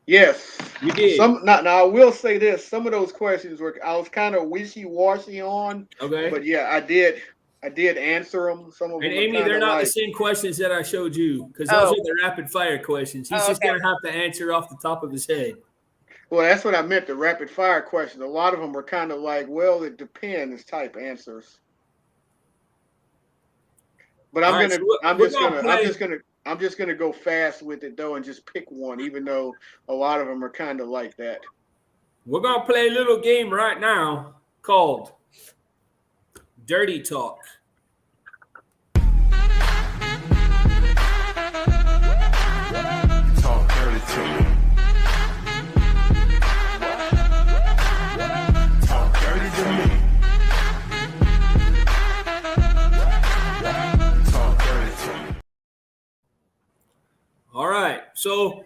Yes. You did. Now I will say this: some of those questions I was kind of wishy-washy on. Okay. But yeah, I did answer them. Some of them. And Amy, they're not the same questions that I showed you because those are the rapid fire questions. He's just gonna have to answer off the top of his head. Well, that's what I meant. The rapid fire questions. A lot of them were kind of like, well, it depends type answers. But I'm just gonna go fast with it though and just pick one, even though a lot of them are kind of like that. We're gonna play a little game right now called Dirty Talk. Talk dirty to me. Talk dirty to me. Talk dirty to me. All right, so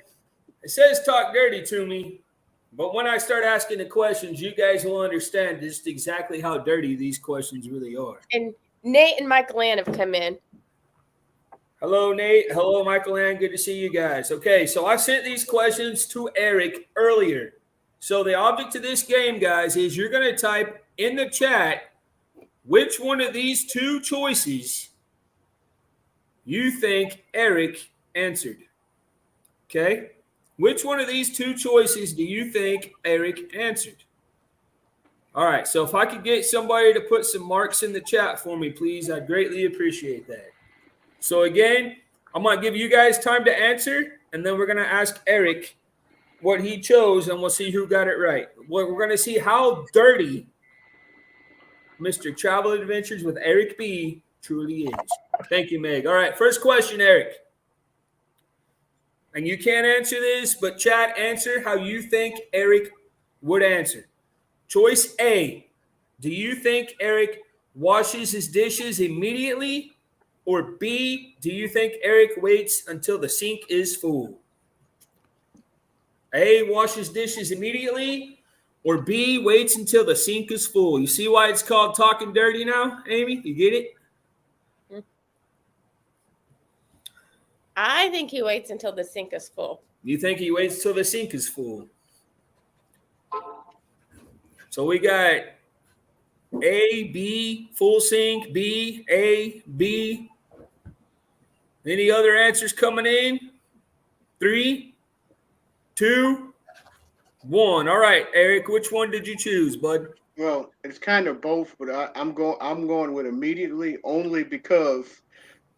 it says talk dirty to me, but when I start asking the questions, you guys will understand just exactly how dirty these questions really are. And Nate and Michael Ann have come in. Hello, Nate. Hello, Michael Ann. Good to see you guys. Okay, so I sent these questions to Eric earlier. So the object of this game, guys, is you're going to type in the chat which one of these two choices you think Eric answered. Okay? Which one of these two choices do you think Eric answered? All right, so if I could get somebody to put some marks in the chat for me, please, I'd greatly appreciate that. So again, I'm going to give you guys time to answer, and then we're going to ask Eric what he chose, and we'll see who got it right. We're going to see how dirty Mr. Travel Adventures with Eric B. truly is. Thank you, Meg. All right, first question, Eric. And you can't answer this, but chat, answer how you think Eric would answer. Choice A, do you think Eric washes his dishes immediately, or B, do you think Eric waits until the sink is full? A, washes dishes immediately, or B, waits until the sink is full. You see why it's called talking dirty now, Amy? You get it? I think he waits until the sink is full. You think he waits till the sink is full? So we got A, B, full sink, B, A, B. Any other answers coming in? 3, 2, 1. All right, Eric, which one did you choose, bud? Well, it's kind of both, but I'm going with immediately only because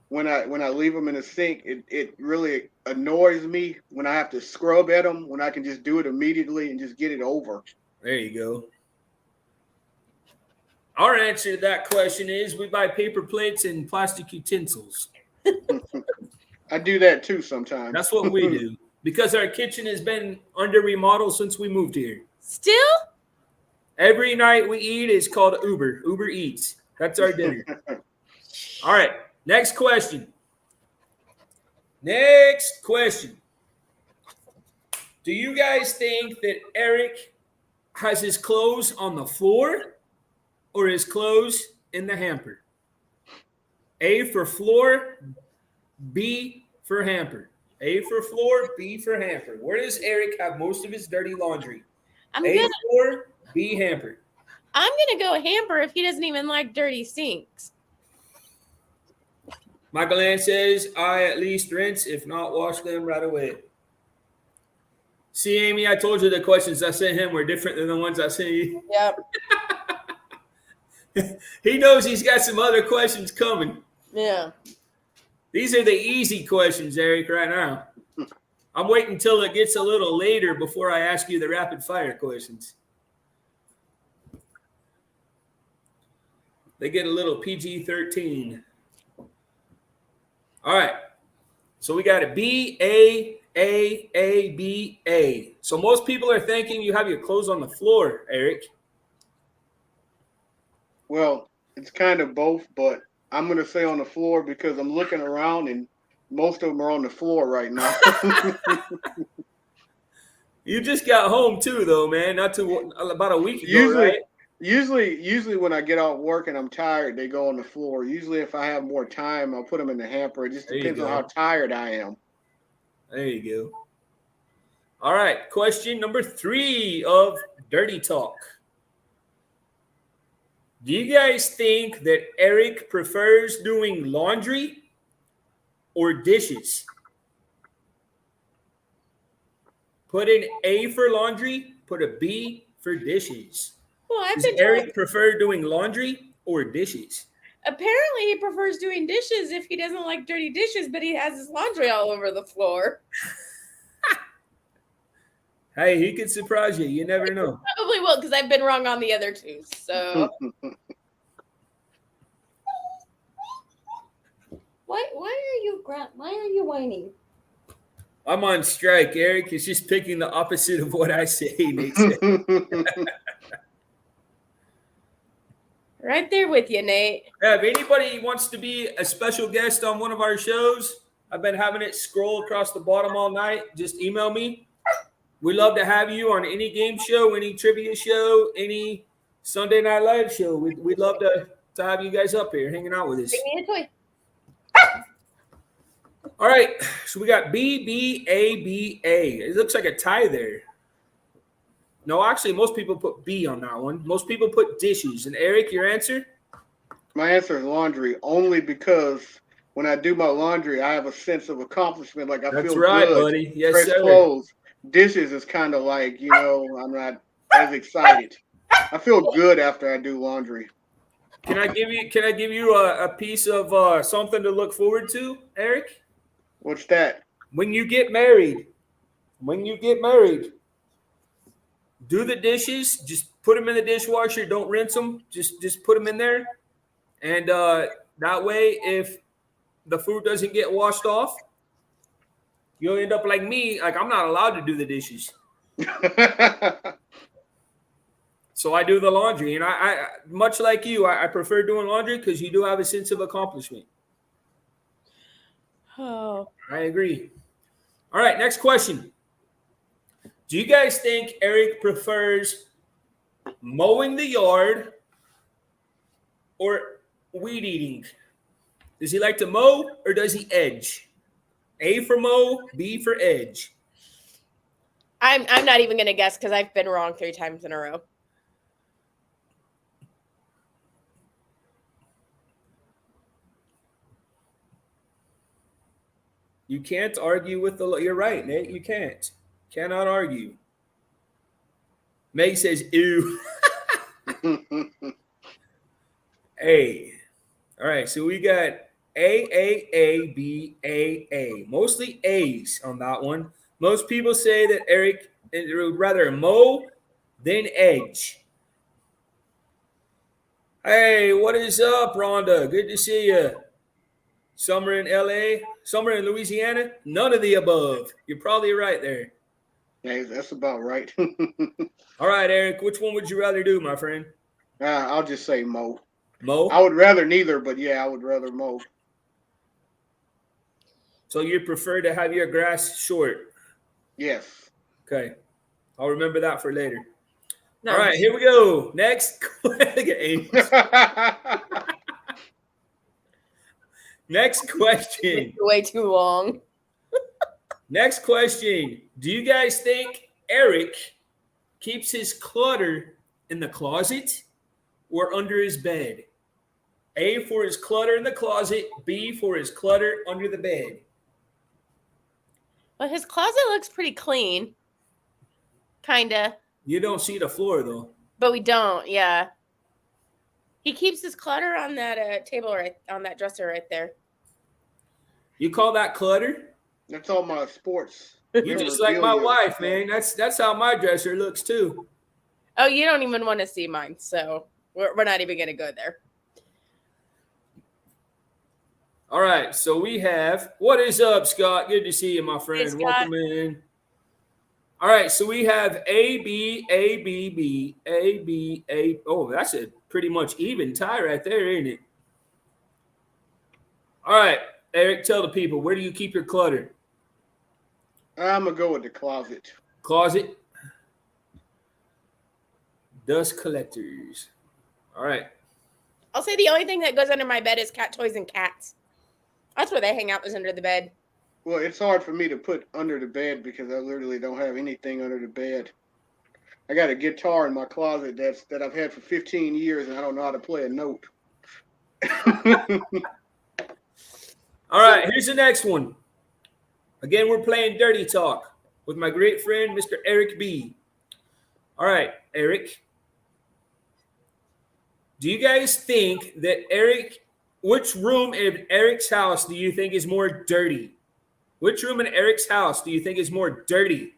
when I leave them in the sink, it really annoys me when I have to scrub at them when I can just do it immediately and just get it over. There you go. Our answer to that question is we buy paper plates and plastic utensils. I do that too sometimes. That's what we do because our kitchen has been under remodel since we moved here. Still? Every night we eat is called Uber Eats. That's our dinner. All right, next question. Next question. Do you guys think that Eric has his clothes on the floor or his clothes in the hamper? A for floor, B for hamper. A for floor, B for hamper. Where does Eric have most of his dirty laundry? A floor, B hamper. I'm gonna go hamper if he doesn't even like dirty sinks. Michael Ann says, I at least rinse, if not wash them right away. See, Amy, I told you the questions I sent him were different than the ones I sent you. Yep. He knows he's got some other questions coming. Yeah. These are the easy questions, Eric, right now. I'm waiting until it gets a little later before I ask you the rapid fire questions. They get a little PG-13. All right. So we got a B, A, B, A. So most people are thinking you have your clothes on the floor, Eric. Well, it's kind of both, but I'm going to say on the floor because I'm looking around and most of them are on the floor right now. You just got home too, though, man. Not too about a week ago, right? Usually when I get off work and I'm tired, they go on the floor. Usually if I have more time, I'll put them in the hamper. It just depends on how tired I am. There you go. All right. Question number 3 of Dirty Talk. Do you guys think that Eric prefers doing laundry or dishes? Put an A for laundry, put a B for dishes. Well, Does Eric prefer doing laundry or dishes? Apparently, he prefers doing dishes if he doesn't like dirty dishes, but he has his laundry all over the floor. Hey, he could surprise you. You never know. Probably will, because I've been wrong on the other two. So, why are you whining? I'm on strike. Eric is just picking the opposite of what I say. Nate said. Right there with you, Nate. Yeah, if anybody wants to be a special guest on one of our shows, I've been having it scroll across the bottom all night. Just email me. We love to have you on any game show, any trivia show, any Sunday Night Live show. We'd love to have you guys up here hanging out with us. Bring me a toy. All right, so we got B, B, A, B, A. It looks like a tie there. No, actually, most people put B on that one. Most people put dishes. And Eric, your answer? My answer is laundry, only because when I do my laundry, I have a sense of accomplishment. Like I That's feel right, good. buddy. Yes, Fresh sir. clothes. Dishes is kind of like, I'm not as excited. I feel good after I do laundry. Can I give you a piece of something to look forward to, Eric? What's that? When you get married, do the dishes. Just put them in the dishwasher. Don't rinse them. Just put them in there. And that way, if the food doesn't get washed off, you'll end up like me. Like, I'm not allowed to do the dishes. So I do the laundry, and I much like you, I prefer doing laundry because you do have a sense of accomplishment. Oh, I agree. All right, next question. Do you guys think Eric prefers mowing the yard or weed eating? Does he like to mow or does he edge? A for mow, B for edge. I'm not even gonna guess because I've been wrong 3 times in a row. You can't argue with the. You're right, Nate. You can't. Cannot argue. Meg says, ew. A. All right, so we got A, B, A. Mostly A's on that one. Most people say that Eric would rather mow than edge. Hey, what is up, Rhonda? Good to see you. Summer in LA, summer in Louisiana, none of the above. You're probably right there. Hey, that's about right. All right, Eric, which one would you rather do, my friend? I'll just say mow. Mow? I would rather neither, but yeah, I would rather mow. So you prefer to have your grass short? Yes. Okay. I'll remember that for later. No. All right, here we go. Next. Look at Ames. Next question. Way too long. Next question. Do you guys think Eric keeps his clutter in the closet or under his bed? A for his clutter in the closet, B for his clutter under the bed. Well, his closet looks pretty clean. Kinda. You don't see the floor though. But we don't, yeah. He keeps his clutter on that table right on that dresser right there. You call that clutter? That's all my sports. You're just like my memorabilia. wife, man. That's how my dresser looks too. Oh, you don't even want to see mine, so we're not even gonna go there. All right, so we have what is up, Scott? Good to see you, my friend. Hey, Scott. Welcome in. All right, so we have A, B, A, B, B, A, B, A. Oh, that's a pretty much even tie right there, ain't it? All right, Eric, tell the people, where do you keep your clutter? I'm gonna go with the closet. Closet. Dust collectors. All right. I'll say the only thing that goes under my bed is cat toys and cats. That's where they hang out, is under the bed. Well, it's hard for me to put under the bed because I literally don't have anything under the bed. I got a guitar in my closet that I've had for 15 years, and I don't know how to play a note. All right, here's the next one. Again, we're playing Dirty Talk with my great friend, Mr. Eric B. All right, Eric. Do you guys think that which room in Eric's house do you think is more dirty? Which room in Eric's house do you think is more dirty?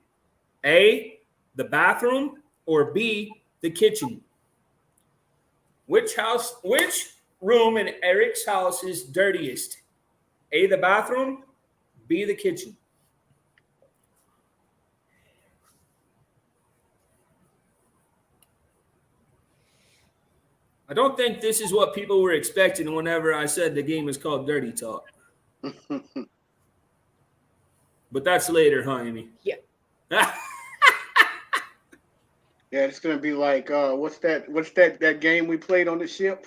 A, the bathroom, or B, the kitchen? Which room in Eric's house is dirtiest? A, the bathroom, B, the kitchen. I don't think this is what people were expecting whenever I said the game is called Dirty Talk. But that's later, huh, Amy? Yeah. Yeah, it's gonna be like what's that game we played on the ship?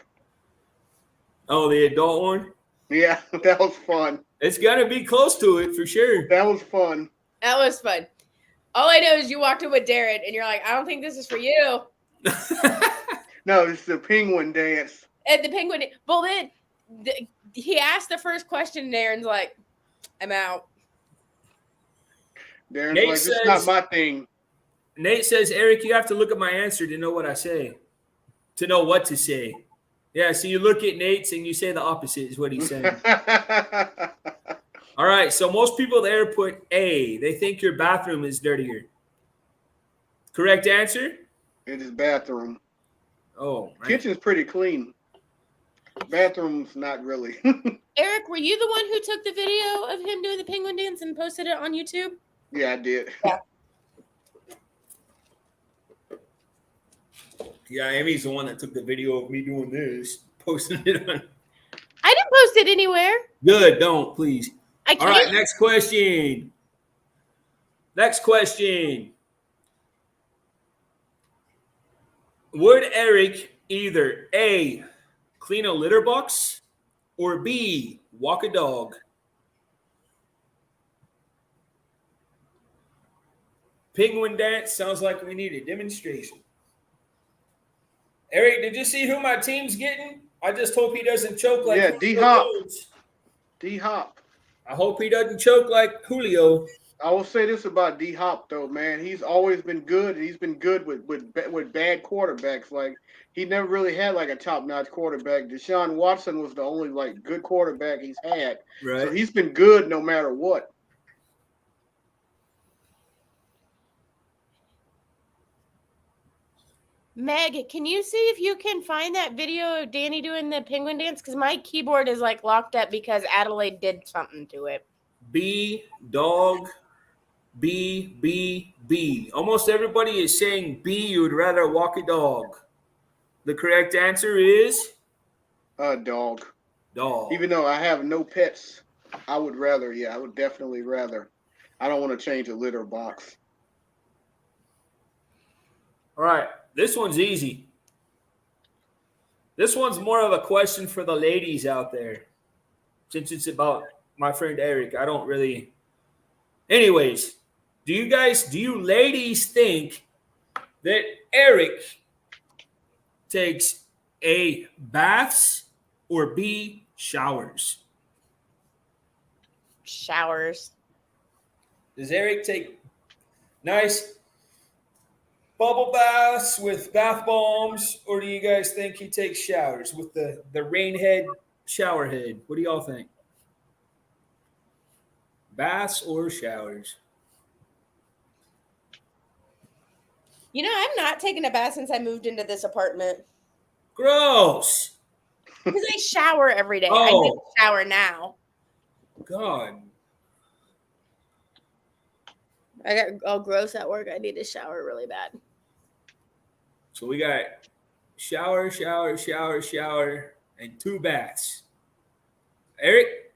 Oh, the adult one? Yeah, that was fun. It's gonna be close to it for sure. That was fun. That was fun. All I know is you walked in with Darren and you're like, I don't think this is for you. No, it's the penguin dance. And the penguin, well, then he asked the first question, and Darren's like, I'm out. Darren's Nate like, this is says- not my thing. Nate says, Eric, you have to look at my answer to know what I say, to know what to say. Yeah, so you look at Nate's and you say the opposite is what he's saying. All right, so most people there put A. They think your bathroom is dirtier. Correct answer? It is bathroom. Oh, man. Kitchen's pretty clean. Bathroom's not really. Eric, were you the one who took the video of him doing the penguin dance and posted it on YouTube? Yeah, I did. Yeah, Amy's the one that took the video of me doing this, posting it on. I didn't post it anywhere. Good, don't please. I All can't. right, next question. Next question. Would Eric either A, clean a litter box, or B, walk a dog? Penguin dance sounds like we need a demonstration. Eric, did you see who my team's getting? I just hope he doesn't choke like Yeah, Julio D-Hop. Jones. D-Hop. I hope he doesn't choke like Julio. I will say this about D-Hop though, man. He's always been good. He's been good with bad quarterbacks. Like he never really had like a top-notch quarterback. Deshaun Watson was the only like good quarterback he's had. Right. So he's been good no matter what. Meg, can you see if you can find that video of Danny doing the penguin dance? Because my keyboard is like locked up because Adelaide did something to it. B, dog. B, B, B. Almost everybody is saying B, you would rather walk a dog. The correct answer is Dog. dog. Even though I have no pets, I would definitely rather. I don't want to change a litter box. All right, this one's easy. This one's more of a question for the ladies out there. Since it's about my friend Eric, I don't really. Anyways, do you ladies think that Eric takes A, baths, or B, showers? Showers. Does Eric take nice bubble baths with bath bombs, or do you guys think he takes showers with the rain head, shower head? What do y'all think? Baths or showers? You know, I've not taken a bath since I moved into this apartment. Gross. Because I shower every day. I Oh. need to shower now. God. I got all gross at work. I need to shower really bad. So we got shower, shower, shower, shower, and 2 baths. Eric?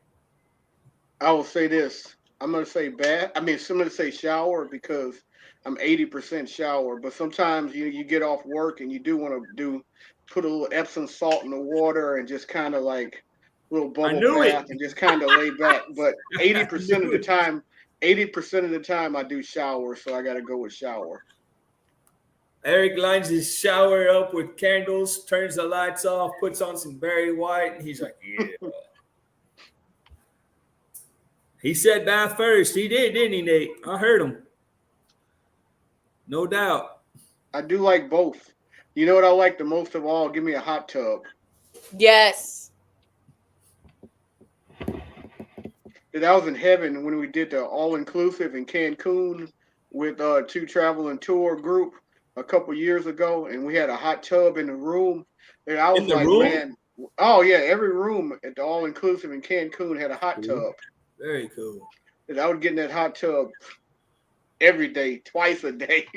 I will say this. I'm going to say bath. I'm going to say shower because I'm 80% shower. But sometimes you get off work and you do want to put a little Epsom salt in the water and just kind of like a little bubble bath and just kind of lay back. But 80% of the time, 80% of the time I do shower, so I got to go with shower. Eric lines his shower up with candles, turns the lights off, puts on some Barry White, and he's like, yeah. He said bath first. He did, didn't he, Nate? I heard him. No doubt. I do like both. You know what I like the most of all? Give me a hot tub. Yes. I was in heaven when we did the all-inclusive in Cancun with 2 travel and tour group a couple years ago, and we had a hot tub in the room. And I was In the like, room? man, oh yeah, every room at the all-inclusive in Cancun had a hot tub. Very cool. And I would get in that hot tub every day, twice a day.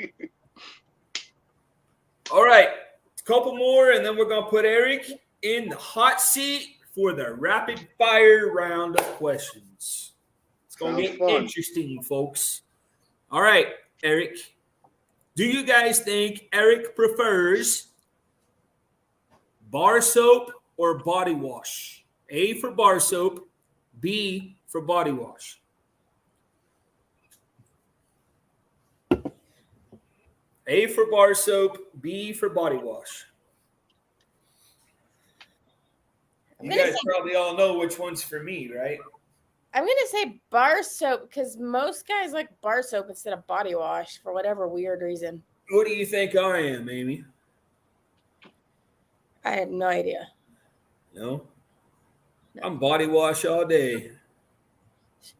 All right, a couple more, and then we're going to put Eric in the hot seat for the rapid fire round of questions. It's going to Sounds get fun. interesting, folks. All right, Eric. Do you guys think Eric prefers bar soap or body wash? A for bar soap, B for body wash. A for bar soap, B for body wash. You guys probably all know which one's for me, right? I'm going to say bar soap because most guys like bar soap instead of body wash for whatever weird reason. What do you think I am, Amy? I had no idea. No? I'm body wash all day.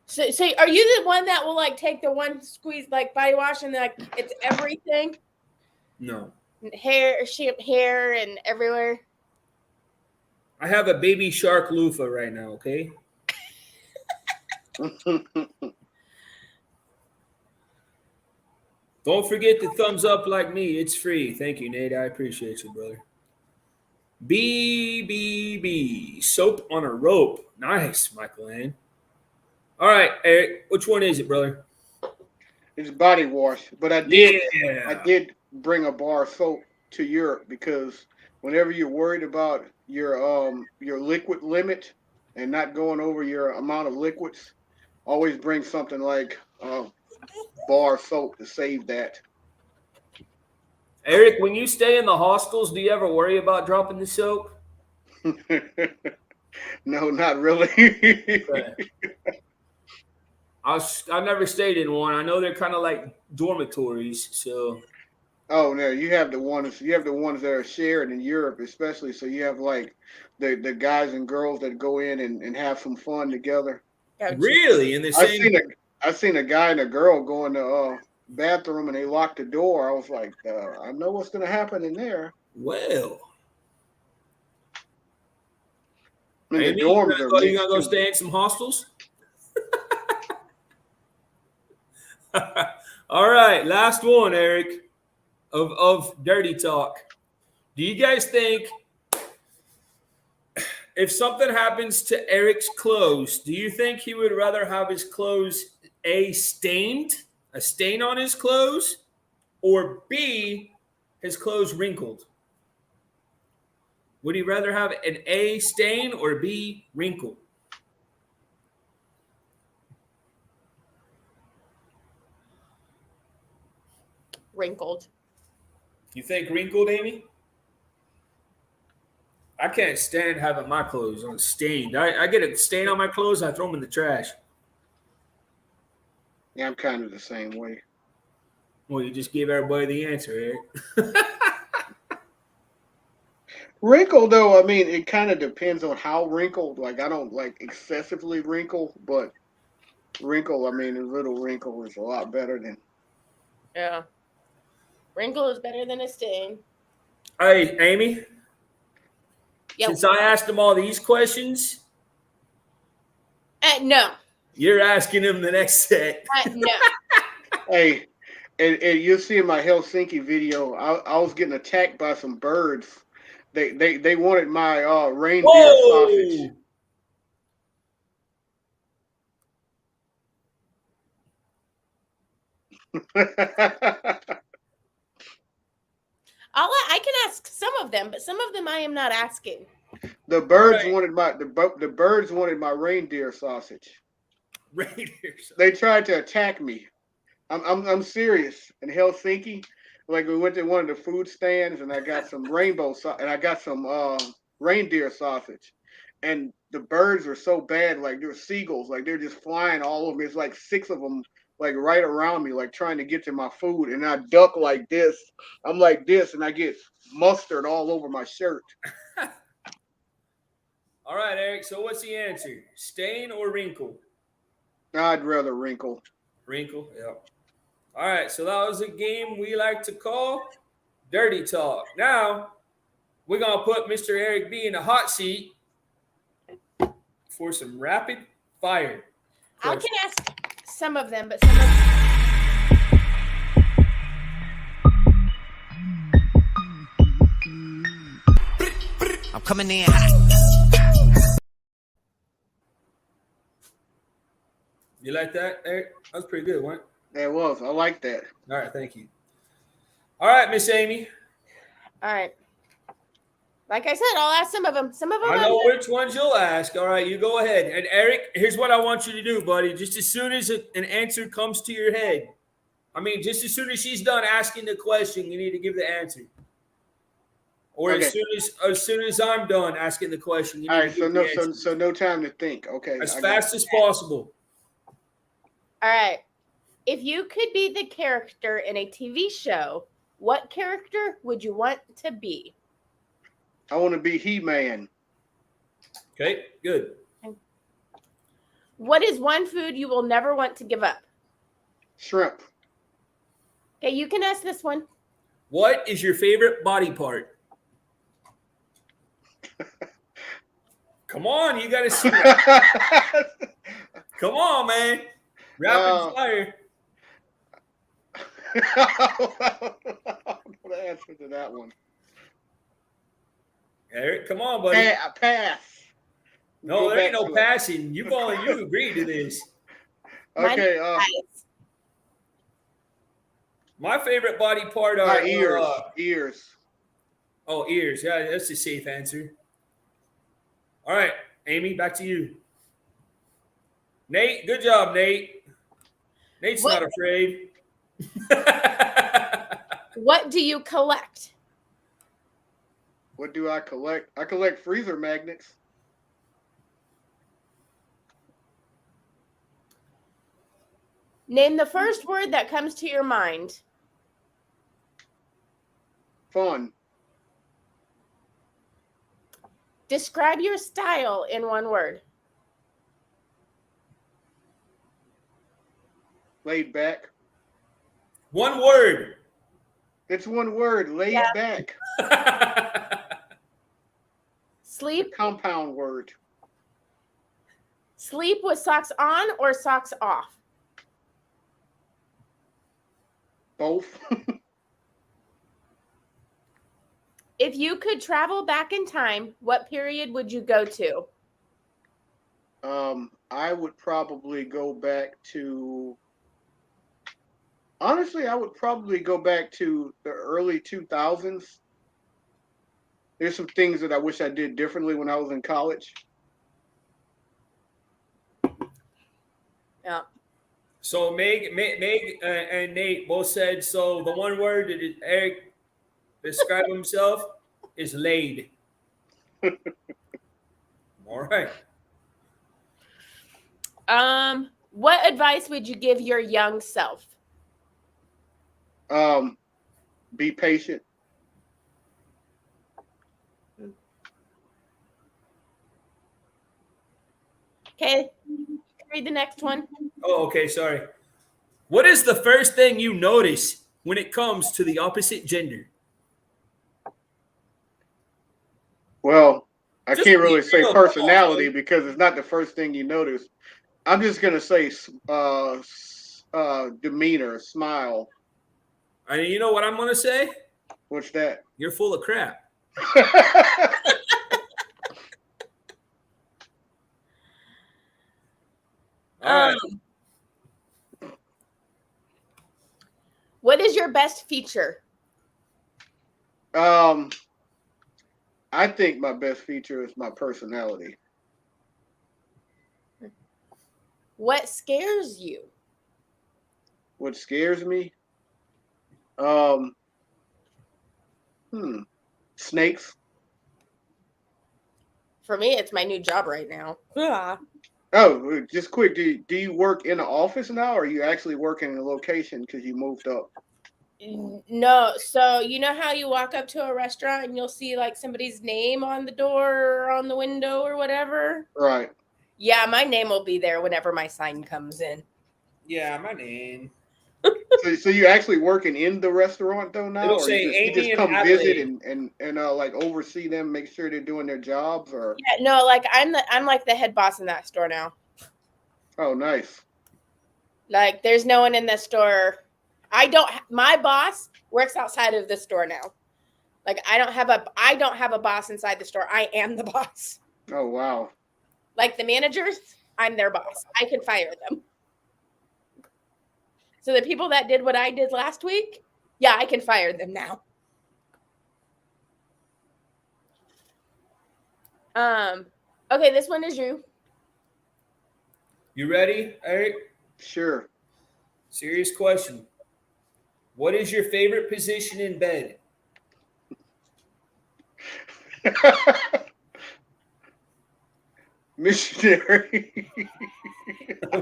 So are you the one that will like take the one squeeze like body wash and like it's everything? No. Hair, hair and everywhere? I have a baby shark loofah right now, okay? Don't forget the thumbs up like me. It's free. Thank you, Nate. I appreciate you, brother. BBB. Soap on a rope. Nice, Michael Ann. All right, Eric. Which one is it, brother? It's body wash, but I did bring a bar of soap to Europe because whenever you're worried about your liquid limit and not going over your amount of liquids, always bring something like bar of soap to save that. Eric, when you stay in the hostels, do you ever worry about dropping the soap? No, not really. Okay. I never stayed in one. I know they're kind of like dormitories, so. Oh no, you have the ones that are shared in Europe, especially. So you have like the guys and girls that go in and have some fun together. Really? In the same. I seen a guy and a girl go in the bathroom and they locked the door. I was like, I know what's gonna happen in there. Well. I mean, Amy, the dorms are. you gonna go stay in some hostels? All right, last one, Eric, of Dirty Talk. Do you guys think if something happens to Eric's clothes, do you think he would rather have his clothes A, stained, a stain on his clothes, or B, his clothes wrinkled? Would he rather have an A, stain, or B, wrinkled? Wrinkled. You think wrinkled, Amy? I can't stand having my clothes on stained. I get a stain on my clothes, I throw them in the trash. Yeah, I'm kind of the same way. Well, you just gave everybody the answer, Eric. Wrinkled, though, I mean, it kind of depends on how wrinkled. Like, I don't like excessively wrinkle, but wrinkle, I mean, a little wrinkle is a lot better than. Yeah. Wrinkle is better than a stain. Hey, Amy. Yep. Since I asked them all these questions, No. you're asking them the next set. No. Hey, and you'll see in my Helsinki video, I was getting attacked by some birds. They wanted my reindeer sausage. I can ask some of them, but some of them I am not asking. The birds Right. wanted the birds wanted my reindeer sausage. Reindeer. They tried to attack me. I'm serious. In Helsinki, like we went to one of the food stands and I got some reindeer sausage, and the birds were so bad, like they're seagulls, like they're just flying all over me. It's like 6 of them, like right around me, like trying to get to my food, and I duck like this. I'm like this, and I get mustard all over my shirt. All right, Eric. So what's the answer? Stain or wrinkle? I'd rather wrinkle. Wrinkle, yeah. All right, so that was a game we like to call Dirty Talk. Now, we're going to put Mr. Eric B in the hot seat for some rapid fire I questions. can ask some of them, but some of I'm coming in hot. You like that, Eric? That was pretty good, wasn't it? That was. I like that. All right, thank you. All right, Miss Amy. all right. Like I said, I'll ask some of them. Some of them. I know which ones you'll ask. All right, you go ahead. And Eric, here's what I want you to do, buddy. Just as soon as an answer comes to your head, just as soon as she's done asking the question, you need to give the answer. Or Okay. as soon as I'm done asking the question, you need All to right, give the answer. so no time to think. Okay. As I got fast as possible. All right. If you could be the character in a TV show, what character would you want to be? I want to be He-Man. Okay, good. What is one food you will never want to give up? Shrimp. Okay, you can ask this one. What is your favorite body part? Come on, you got to see. Come on, man. Rapid fire. I don't know the answer to that one. Eric, come on, buddy. Pass. No, Go there ain't back no to it. passing. You agreed to this. Okay. Eyes. My favorite body part are My ears. Ears. Oh, ears. Yeah, that's a safe answer. All right, Amy, back to you. Nate, good job, Nate. Nate's What- not afraid. What do you collect? What do I collect? I collect freezer magnets. Name the first word that comes to your mind. Fun. Describe your style in one word. Laid back. One word. It's one word. Laid Yeah. back. Sleep. Compound word. Sleep with socks on or socks off? Both. If you could travel back in time, what period would you go to? I would probably go back to. Honestly, I would probably go back to the early 2000s. There's some things that I wish I did differently when I was in college. Yeah. So Meg and Nate both said so. The one word that Eric described himself is laid. All right. What advice would you give your young self? Be patient. Okay. Read the next one. Oh, okay. Sorry. What is the first thing you notice when it comes to the opposite gender? Well, I Just can't be really say real, come on, personality man. because it's not the first thing you notice. I'm just gonna say demeanor, smile. And you know what I'm gonna say? What's that? You're full of crap. All right. What is your best feature? I think my best feature is my personality. What scares you? What scares me? Snakes. For me, it's my new job right now. Oh, just quick. Do you work in an office now, or are you actually working in a location because you moved up? No, so you know how you walk up to a restaurant and you'll see like somebody's name on the door or on the window or whatever? Right. Yeah, my name will be there whenever my sign comes in. Yeah, my name. So you're actually working in the restaurant though now, It'll or say you Amy just and come Adelaide. visit and like oversee them, make sure they're doing their jobs, or? Yeah, no, like I'm like the head boss in that store now. Oh, nice. Like there's no one in the store. My boss works outside of the store now. Like I don't have a boss inside the store. I am the boss. Oh, wow. Like the managers, I'm their boss. I can fire them. So the people that did what I did last week, yeah, I can fire them now. Okay, this one is you. You ready, Eric? Sure. Serious question. What is your favorite position in bed? Missionary.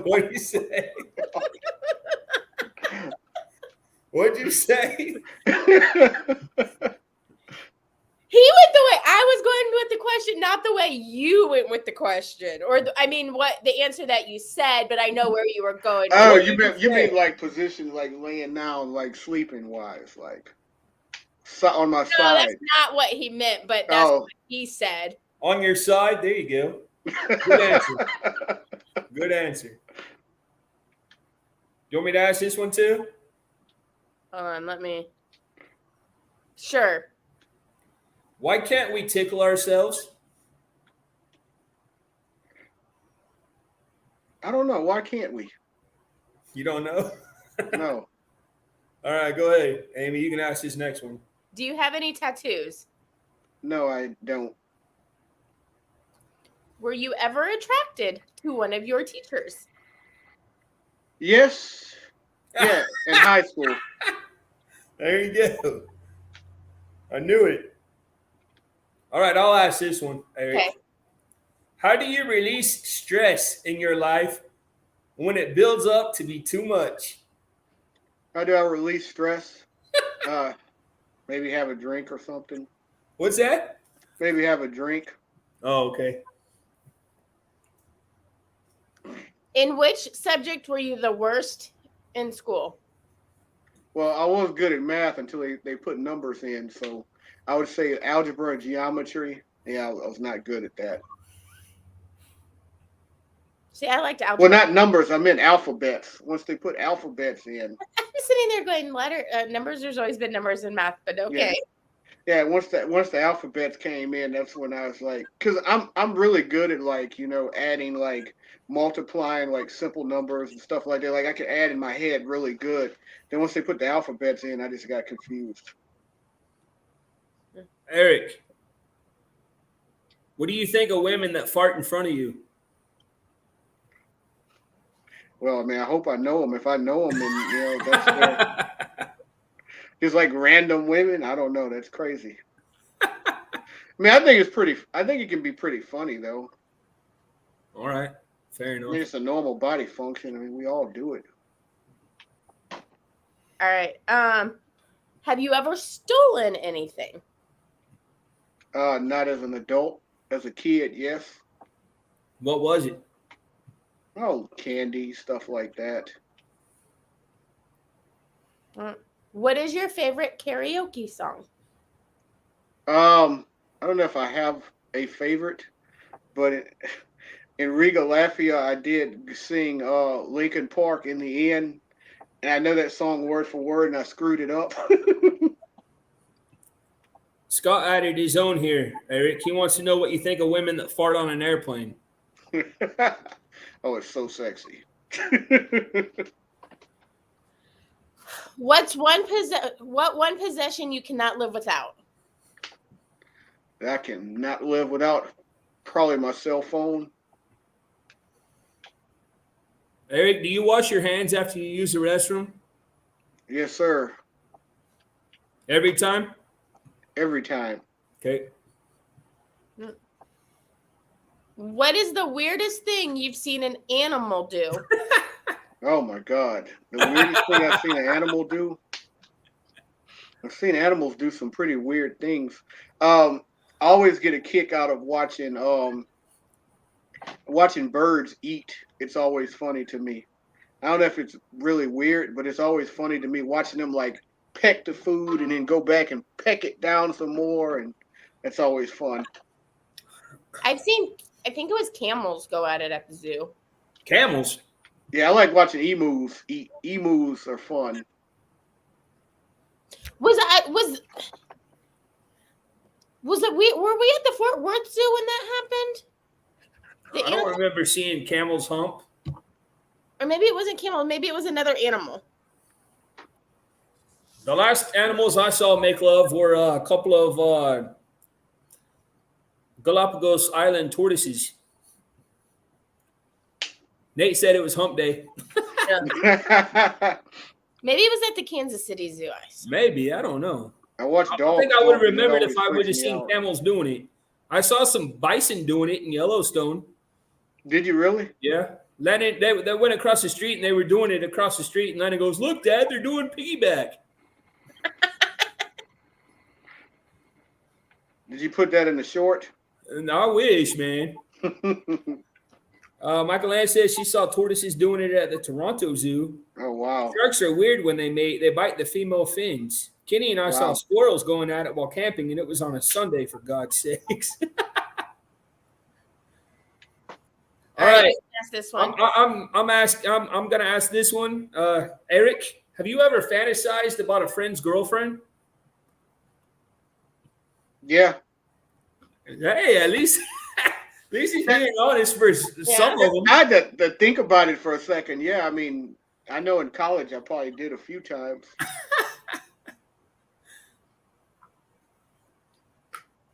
What'd you say? What'd you say? He went the way I was going with the question, not the way you went with the question, or what the answer that you said. But I know where you were going. Oh, What you did you mean say? like positions, like laying down, like sleeping wise, like on my No, side. that's not what he meant, but that's Oh. what he said. On your side. There you go. Good answer. Good answer. You want me to ask this one too? Hold on, let me. Sure. Why can't we tickle ourselves? I don't know. Why can't we? You don't know? No. All right, go ahead, Amy. You can ask this next one. Do you have any tattoos? No, I don't. Were you ever attracted to one of your teachers? Yes. Yeah, in high school. There you go. I knew it. All right, I'll ask this one, Eric. Okay. How do you release stress in your life when it builds up to be too much? How do I release stress? Maybe have a drink or something. What's that? Maybe have a drink. Oh, okay. In which subject were you the worst in school? Well, I was good at math until they put numbers in. So I would say algebra and geometry. Yeah, I was not good at that. See, I liked algebra. Well, not numbers. I meant alphabets. Once they put alphabets in. I'm sitting there going, numbers. There's always been numbers in math, but okay. Yeah, once the alphabets came in, that's when I was like, because I'm really good at like, adding, like multiplying like simple numbers and stuff like that. Like I could add in my head really good. Then once they put the alphabets in, I just got confused. Eric, what do you think of women that fart in front of you? Well, I mean, I hope I know them. If I know them, and that's just like random women. I don't know. That's crazy. I mean, I think it can be pretty funny though. All right, fair I enough. mean, it's a normal body function. I mean, we all do it. All right. Have you ever stolen anything? Not as an adult. As a kid, yes. What was it? Oh, candy, stuff like that. What is your favorite karaoke song? I don't know if I have a favorite, but in Riga, Latvia, I did sing Linkin Park in the end, and I know that song word for word, and I screwed it up. Scott added his own here, Eric. He wants to know what you think of women that fart on an airplane. Oh, it's so sexy. What one possession you cannot live without? I cannot live without probably my cell phone. Eric, do you wash your hands after you use the restroom? Yes, sir. Every time? Every time. Okay. What is the weirdest thing you've seen an animal do? Oh my God. The weirdest thing I've seen an animal do. I've seen animals do some pretty weird things. I always get a kick out of watching birds eat. It's always funny to me. I don't know if it's really weird, but it's always funny to me watching them like peck the food and then go back and peck it down some more, and it's always fun. I think it was camels go at it at the zoo. Camels? Yeah, I like watching emus eat. Emus are fun. Were we at the Fort Worth Zoo when that happened? I don't remember seeing camels hump. Or maybe it wasn't camel. Maybe it was another animal. The last animals I saw make love were a couple of Galapagos Island tortoises. Nate said it was hump day. Maybe it was at the Kansas City Zoo. Maybe. I don't know. I watched dogs. I think I would have remembered always if I would have freaks me seen out. camels doing it. I saw some bison doing it in Yellowstone. Did you really? Yeah. Lennon, they went across the street and they were doing it across the street. And Lennon goes, "Look, Dad, they're doing piggyback." Did you put that in the short? And I wish, man. Michael Ann says she saw tortoises doing it at the Toronto Zoo. Oh wow. Sharks are weird when they bite the female fins. Kenny and I saw Wow. squirrels going at it while camping, and it was on a Sunday, for God's sakes. All right. Ask this one. I'm gonna ask this one. Eric, Have you ever fantasized about a friend's girlfriend? Yeah. Hey, at least he's being honest for some of them. I had to think about it for a second. Yeah, I mean, I know in college I probably did a few times.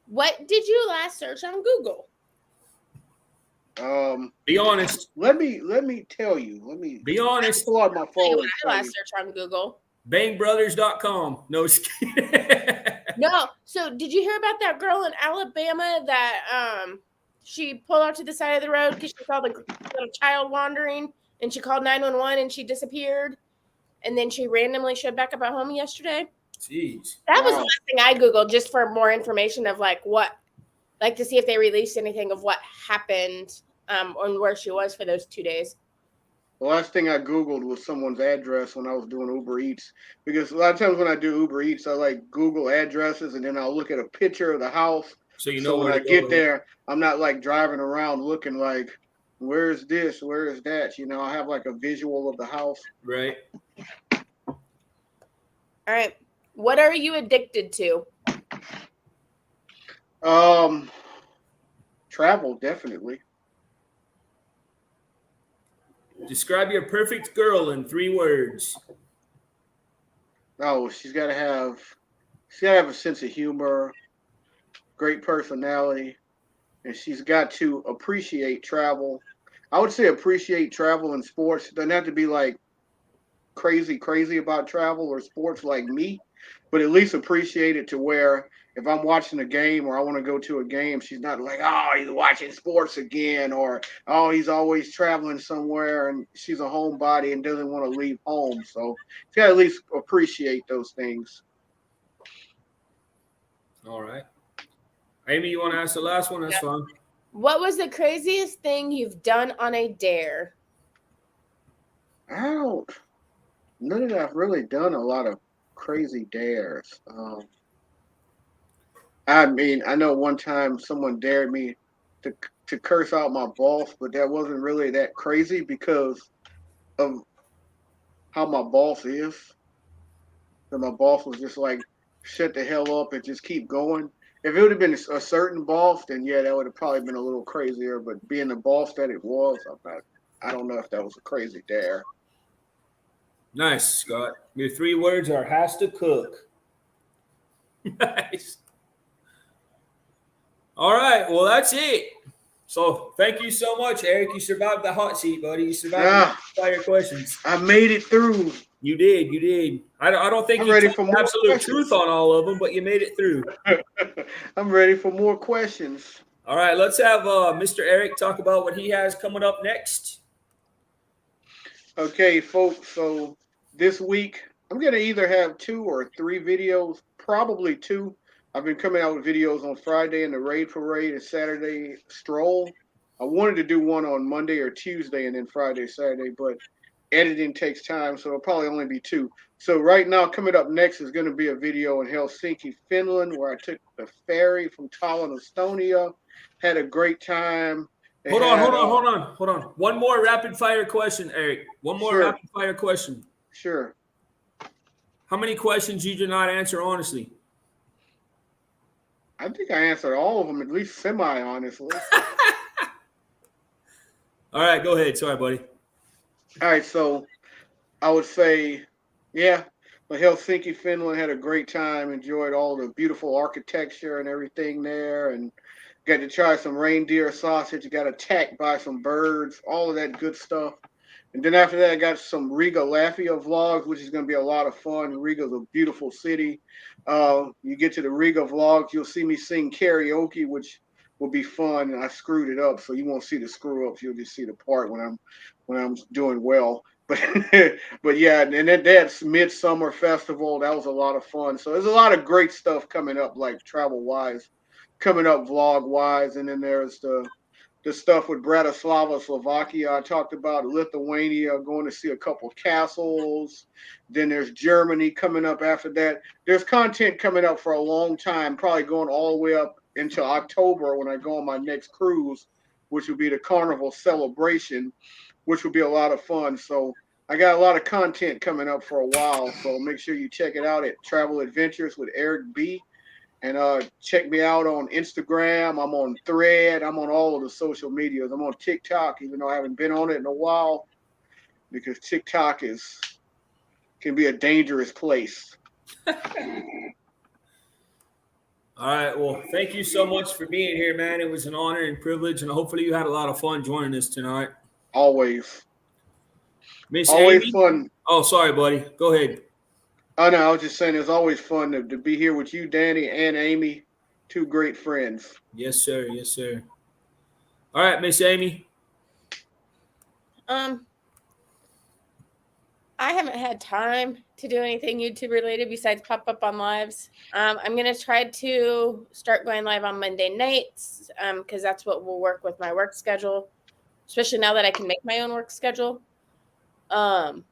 What did you last search on Google? Be honest. Let me tell you. Let me Be honest. pull out my Tell you phone. what I last searched on Google. Bangbrothers.com. No, just kidding. No. So did you hear about that girl in Alabama that she pulled out to the side of the road because she saw the little child wandering and she called 911 and she disappeared and then she randomly showed back up at home yesterday? Jeez. That was the last thing I Googled just for more information of to see if they released anything of what happened and where she was for those 2 days. The last thing I Googled was someone's address when I was doing Uber Eats. Because a lot of times when I do Uber Eats, I like Google addresses and then I'll look at a picture of the house. So you know when where I to get go. there, I'm not like driving around looking like, where is this? Where is that? You know, I have like a visual of the house. Right. All right. What are you addicted to? Travel, definitely. Describe your perfect girl in 3 words. Oh, she's gotta have a sense of humor, great personality, and she's got to appreciate travel. I would say appreciate travel and sports. Doesn't have to be like crazy about travel or sports like me, but at least appreciate it to where if I'm watching a game or I want to go to a game, she's not like, oh, he's watching sports again, or oh, he's always traveling somewhere, and she's a homebody and doesn't want to leave home. So you got to at least appreciate those things. All right. Amy, you want to ask the last one? That's fine. What was the craziest thing you've done on a dare? None of that I've really done a lot of crazy dares. I mean, I know one time someone dared me to curse out my boss, but that wasn't really that crazy because of how my boss is. And my boss was just like, shut the hell up and just keep going. If it would have been a certain boss, then yeah, that would have probably been a little crazier. But being the boss that it was, I don't know if that was a crazy dare. Nice, Scott. Your 3 words are has to cook. Nice. All right. Well, that's it. So thank you so much, Eric. You survived the hot seat, buddy. You survived the fire questions. I made it through. You did. You did. I don't think I'm you ready told for more absolute questions. truth on all of them, but you made it through. I'm ready for more questions. All right. Let's have Mr. Eric talk about what he has coming up next. Okay, folks. So this week, I'm going to either have 2 or 3 videos, probably 2. I've been coming out with videos on Friday in the Raid Parade and Saturday Stroll. I wanted to do one on Monday or Tuesday and then Friday, Saturday, but editing takes time, so it'll probably only be 2. So right now, coming up next is going to be a video in Helsinki, Finland, where I took the ferry from Tallinn, Estonia. Had a great time. Hold on. One more rapid fire question, Eric. One more Sure. rapid fire question. Sure. How many questions you did not answer honestly? I think I answered all of them, at least semi-honestly. All right, go ahead. Sorry, buddy. All right, so I would say, yeah, but Helsinki, Finland, had a great time. Enjoyed all the beautiful architecture and everything there, and got to try some reindeer sausage. Got attacked by some birds, all of that good stuff. And then after that, I got some Riga Latvia vlogs, which is going to be a lot of fun. Riga's a beautiful city. You get to the Riga vlogs, you'll see me sing karaoke, which will be fun. And I screwed it up, so you won't see the screw ups. You'll just see the part when I'm doing well. But yeah, and then that's Midsummer Festival. That was a lot of fun. So there's a lot of great stuff coming up, like travel wise, coming up vlog wise, and then there's the stuff with Bratislava, Slovakia. I talked about Lithuania, going to see a couple castles. Then there's Germany coming up after that. There's content coming up for a long time, probably going all the way up into October when I go on my next cruise, which will be the Carnival Celebration, which will be a lot of fun. So I got a lot of content coming up for a while, so make sure you check it out at Travel Adventures with Eric B. And check me out on Instagram. I'm on Thread. I'm on all of the social medias. I'm on TikTok, even though I haven't been on it in a while, because TikTok can be a dangerous place. All right. Well, thank you so much for being here, man. It was an honor and privilege, and hopefully you had a lot of fun joining us tonight. Always. Miss Always Amy? fun. Oh, sorry, buddy. Go ahead. Oh, no, I was just saying it's always fun to be here with you, Danny, and Amy, two great friends. Yes, sir. Yes, sir. All right, Miss Amy. I haven't had time to do anything YouTube related besides pop up on lives. I'm gonna try to start going live on Monday nights because that's what will work with my work schedule, especially now that I can make my own work schedule. And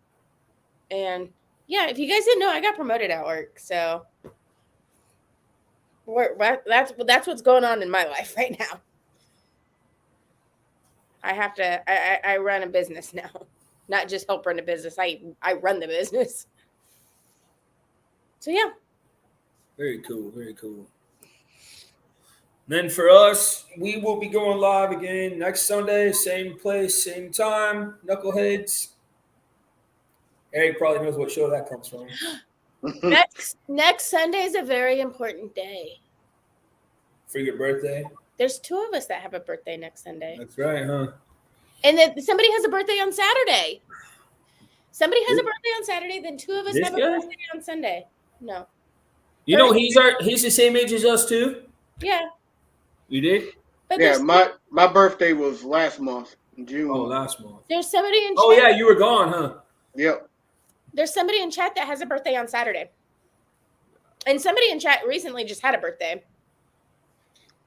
yeah, if you guys didn't know, I got promoted at work, so that's what's going on in my life right now. I run a business now, not just help run a business. I run the business. So yeah. Very cool. Very cool. Then for us, we will be going live again next Sunday, same place, same time. Knuckleheads. Eric probably knows what show that comes from. Next Sunday is a very important day. For your birthday? There's two of us that have a birthday next Sunday. That's right, huh? And then somebody has a birthday on Saturday. Somebody has a birthday on Saturday, then two of us This have a guy? birthday on Sunday. No. You know he's the same age as us too? Yeah. You did? But Yeah, my birthday was last month, in June. Oh, last month. there's somebody in chat. Oh yeah, you were gone, huh? Yep. There's somebody in chat that has a birthday on Saturday. And somebody in chat recently just had a birthday.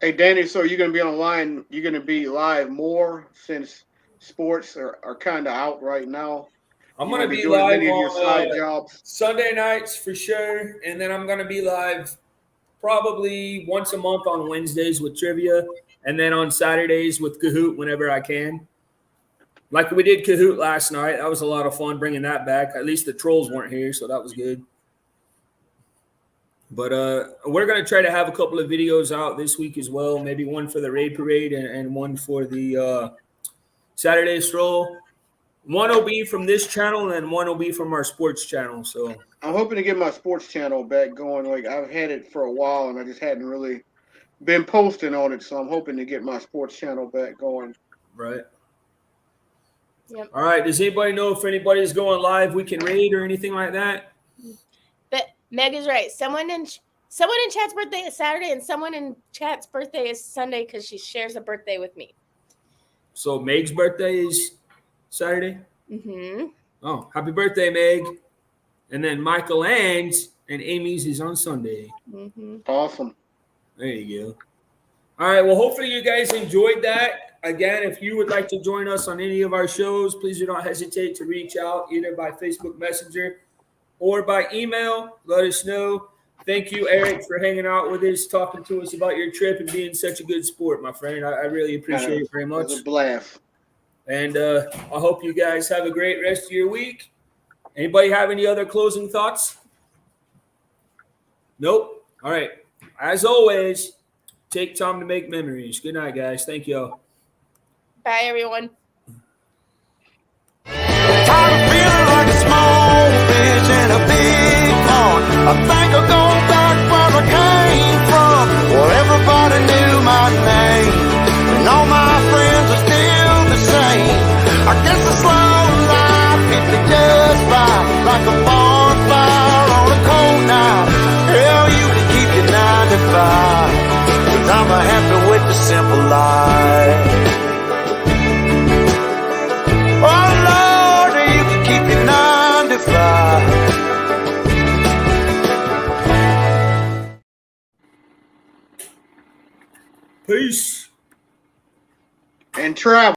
Hey, Danny, so you're going to be online, you're going to be live more since sports are kind of out right now? I'm You gonna gonna be doing live any of your side on jobs? Sunday nights for sure, and then I'm gonna be live probably once a month on Wednesdays with trivia, and then on Saturdays with Kahoot whenever I can. Like we did Kahoot last night. That was a lot of fun bringing that back. At least the trolls weren't here, so that was good. But we're going to try to have a couple of videos out this week as well. Maybe one for the Raid Parade and one for the Saturday Stroll. One will be from this channel and one will be from our sports channel. So I'm hoping to get my sports channel back going. Like, I've had it for a while and I just hadn't really been posting on it. So I'm hoping to get my sports channel back going. right. Yep. All right. Does anybody know if anybody's going live we can raid or anything like that? But Meg is right. Someone in chat's birthday is Saturday and someone in chat's birthday is Sunday because she shares a birthday with me. So Meg's birthday is Saturday. Mm-hmm. Oh, happy birthday, Meg. And then Michael Ann's and Amy's is on Sunday. Mm-hmm. Awesome. There you go. All right. Well, hopefully you guys enjoyed that. Again, if you would like to join us on any of our shows, please do not hesitate to reach out either by Facebook Messenger or by email. Let us know. Thank you, Eric, for hanging out with us, talking to us about your trip and being such a good sport, my friend. I really appreciate it very It much. was a blast. And I hope you guys have a great rest of your week. Anybody have any other closing thoughts? Nope. All right. As always, take time to make memories. Good night, guys. Thank y'all. Bye, everyone. Tired of feeling like a small fish in a big pond. I think I'll go back where I came from, where everybody knew my name, and all my friends are still the same. I guess the slow life hit me just right, like a bonfire on a cold night. Hell, you can keep your 9 to 5, 'cause I'm happy with the simple life. Oh Lord, you can keep your 9 to 5. Peace. And travel.